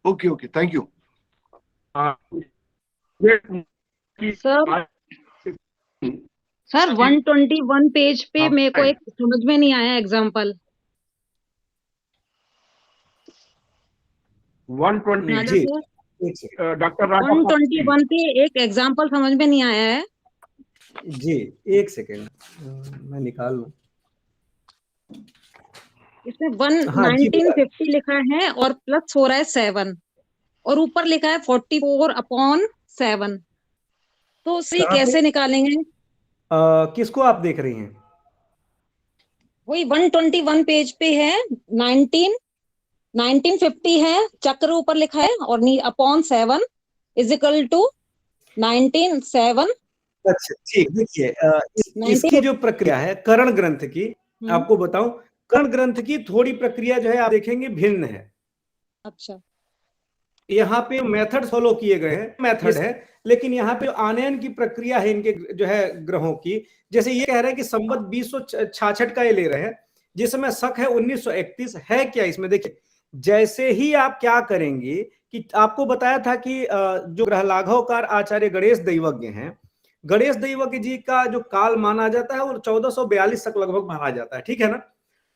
Okay okay, thank you. Sir 121 page पे मेरे को एक समझ में नहीं आया एग्जाम्पल। 120 जी डॉक्टर 121 पे एक एग्जाम्पल समझ में नहीं आया है जी। एक सेकेंड मैं निकाल लूं। इसमें 1950 लिखा है और प्लस हो रहा है 7, और ऊपर लिखा है 44/7। तो उसे कैसे निकालेंगे? किसको आप देख रही हैं? वही 121 पेज पे है, 1950 है, चक्र ऊपर लिखा है, और /7 = 19/7। अच्छा ठीक, देखिए इसकी जो प्रक्रिया है करण ग्रंथ की, आपको बताऊं, कर्ण ग्रंथ की थोड़ी प्रक्रिया जो है आप देखेंगे भिन्न है। अच्छा, यहाँ पे मेथड फॉलो किए गए हैं, मेथड है, लेकिन यहाँ पे आनयन की प्रक्रिया है इनके जो है ग्रहों की। जैसे ये कह रहे हैं कि संवत 2066 का ये ले रहे हैं, जिस समय शक है 1931 है। क्या इसमें देखिए, जैसे ही आप क्या करेंगे कि आपको बताया था कि जो ग्रह लाघवकार आचार्य गणेश दैवज्ञ हैं, गणेश दैवज्ञ जी का जो काल माना जाता है वो 1442 तक लगभग माना जाता है, ठीक है ना।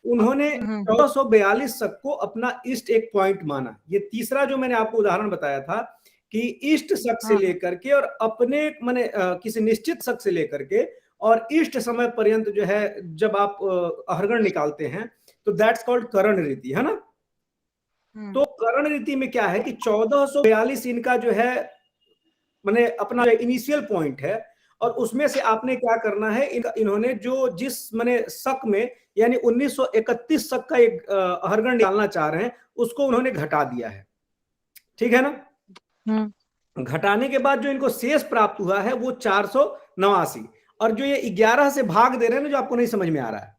उन्होंने 1442 तक को अपना ईस्ट एक पॉइंट माना। ये तीसरा जो मैंने आपको उदाहरण बताया था कि ईस्ट शक से लेकर के और अपने माने किसी निश्चित शक से लेकर के और ईस्ट समय पर्यंत जो है जब आप अहरगण निकालते हैं तो दैट्स कॉल्ड करण रीति, है ना। तो करण रीति में क्या है कि 1442 इनका जो है माने अपना इनिशियल पॉइंट है, और उसमें से आपने क्या करना है, इन्होंने जो जिस माने शक में यानी 1931 शक का एक अहरगण निकालना चाह रहे हैं उसको उन्होंने घटा दिया है, ठीक है ना। घटाने के बाद जो इनको शेष प्राप्त हुआ है वो 489, और जो ये 11 से भाग दे रहे हैं ना, जो आपको नहीं समझ में आ रहा है,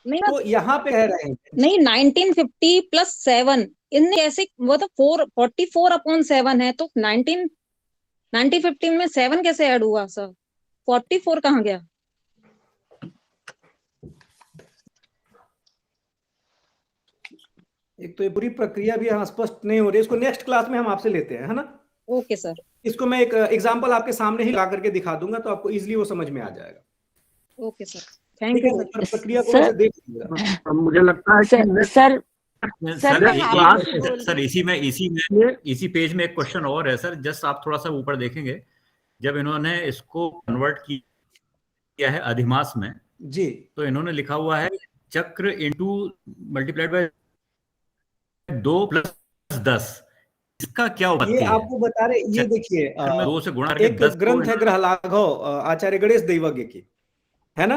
नहीं तो यहाँ पे कह रहे हैं नहीं 1950 प्लस 7 इनने ऐसे वो तो 44/7 है, तो 1950 में 7 कैसे ऐड हुआ सर? 44 कहाँ गया? एक तो ये पूरी प्रक्रिया भी यहाँ स्पष्ट नहीं हो रही, इसको नेक्स्ट क्लास में हम आपसे लेते हैं, है ना। Okay sir. इसको मैं एक एग्जांपल आपके सामने ही ला करके दिखा दूंगा तो आपको इजीली वो समझ में आ जाएगा। ओके सर, थैंक यू प्रक्रिया को देख लीजिएगा। मुझे लगता है कि सर इसी पेज में एक क्वेश्चन और है सर, जस्ट आप थोड़ा सा ऊपर देखेंगे, जब इन्होंने इसको कन्वर्ट किया है अधिमास में जी, तो इन्होंने लिखा हुआ है चक्र इंटू मल्टीप्लाइड बाय 2+10। इसका क्या ये उत्पत्ति है? आपको बता रहे, ये देखिए 2 से गुणा करके एक 10 ग्रंथ है ग्रह लाघव आचार्य गणेश दैवज्ञ की, है ना।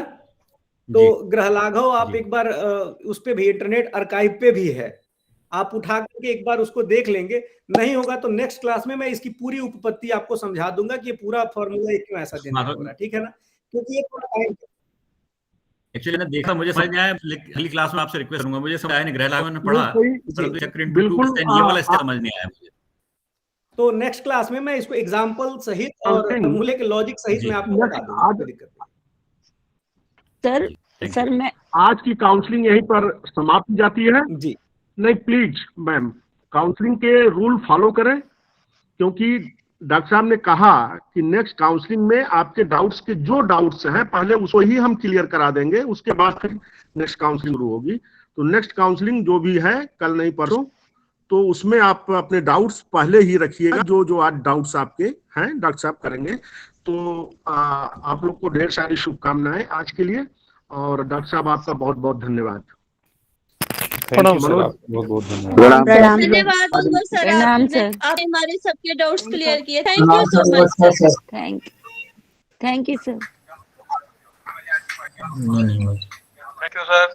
तो ग्रह लाघव आप एक बार उस पे भी इंटरनेट आर्काइव पे भी है, आप उठा करके एक बार उसको देख लेंगे। नहीं होगा तो नेक्स्ट क्लास में मैं इसकी पूरी उपपत्ति आपको समझा दूंगा कि ये पूरा फॉर्मूला क्यों ऐसा देना हो रहा है, ठीक है ना, क्योंकि ये थोड़ा टाइम एक्चुअली मैंने देखा, मुझे समझ में आया, अगली क्लास में आपसे रिक्वेस्ट करूंगा। मुझे समझ आया नहीं, ग्रह लाघव ने पढ़ा, परंतु चक्र इंटू 2 ये वाला समझ नहीं आया मुझे। तो नेक्स्ट क्लास में मैं इसको एग्जांपल सहित और फॉर्मूले के लॉजिक सहित मैं आपको बता दूंगा। सर मैं आज की काउंसलिंग यहीं पर समाप्त हो जाती है जी। नहीं प्लीज मैम, काउंसलिंग के रूल फॉलो करें, क्योंकि डॉक्टर साहब ने कहा कि नेक्स्ट काउंसलिंग में आपके डाउट्स के जो डाउट्स हैं पहले उसको ही हम क्लियर करा देंगे, उसके बाद फिर नेक्स्ट काउंसलिंग शुरू होगी। तो नेक्स्ट काउंसलिंग जो भी है कल नहीं परसों, तो उसमें आप अपने डाउट्स पहले ही रखिएगा, जो आज डाउट्स आपके हैं डॉक्टर साहब करेंगे। तो आप लोग को ढेर सारी शुभकामनाएं आज के लिए, और डॉक्टर साहब आपका बहुत बहुत धन्यवाद। प्रणाम सर, बहुत बहुत धन्यवाद। धन्यवाद सर, आपने हमारे सबके डाउट्स क्लियर किए। Thank you so much sir. Thank you sir. Thank you sir.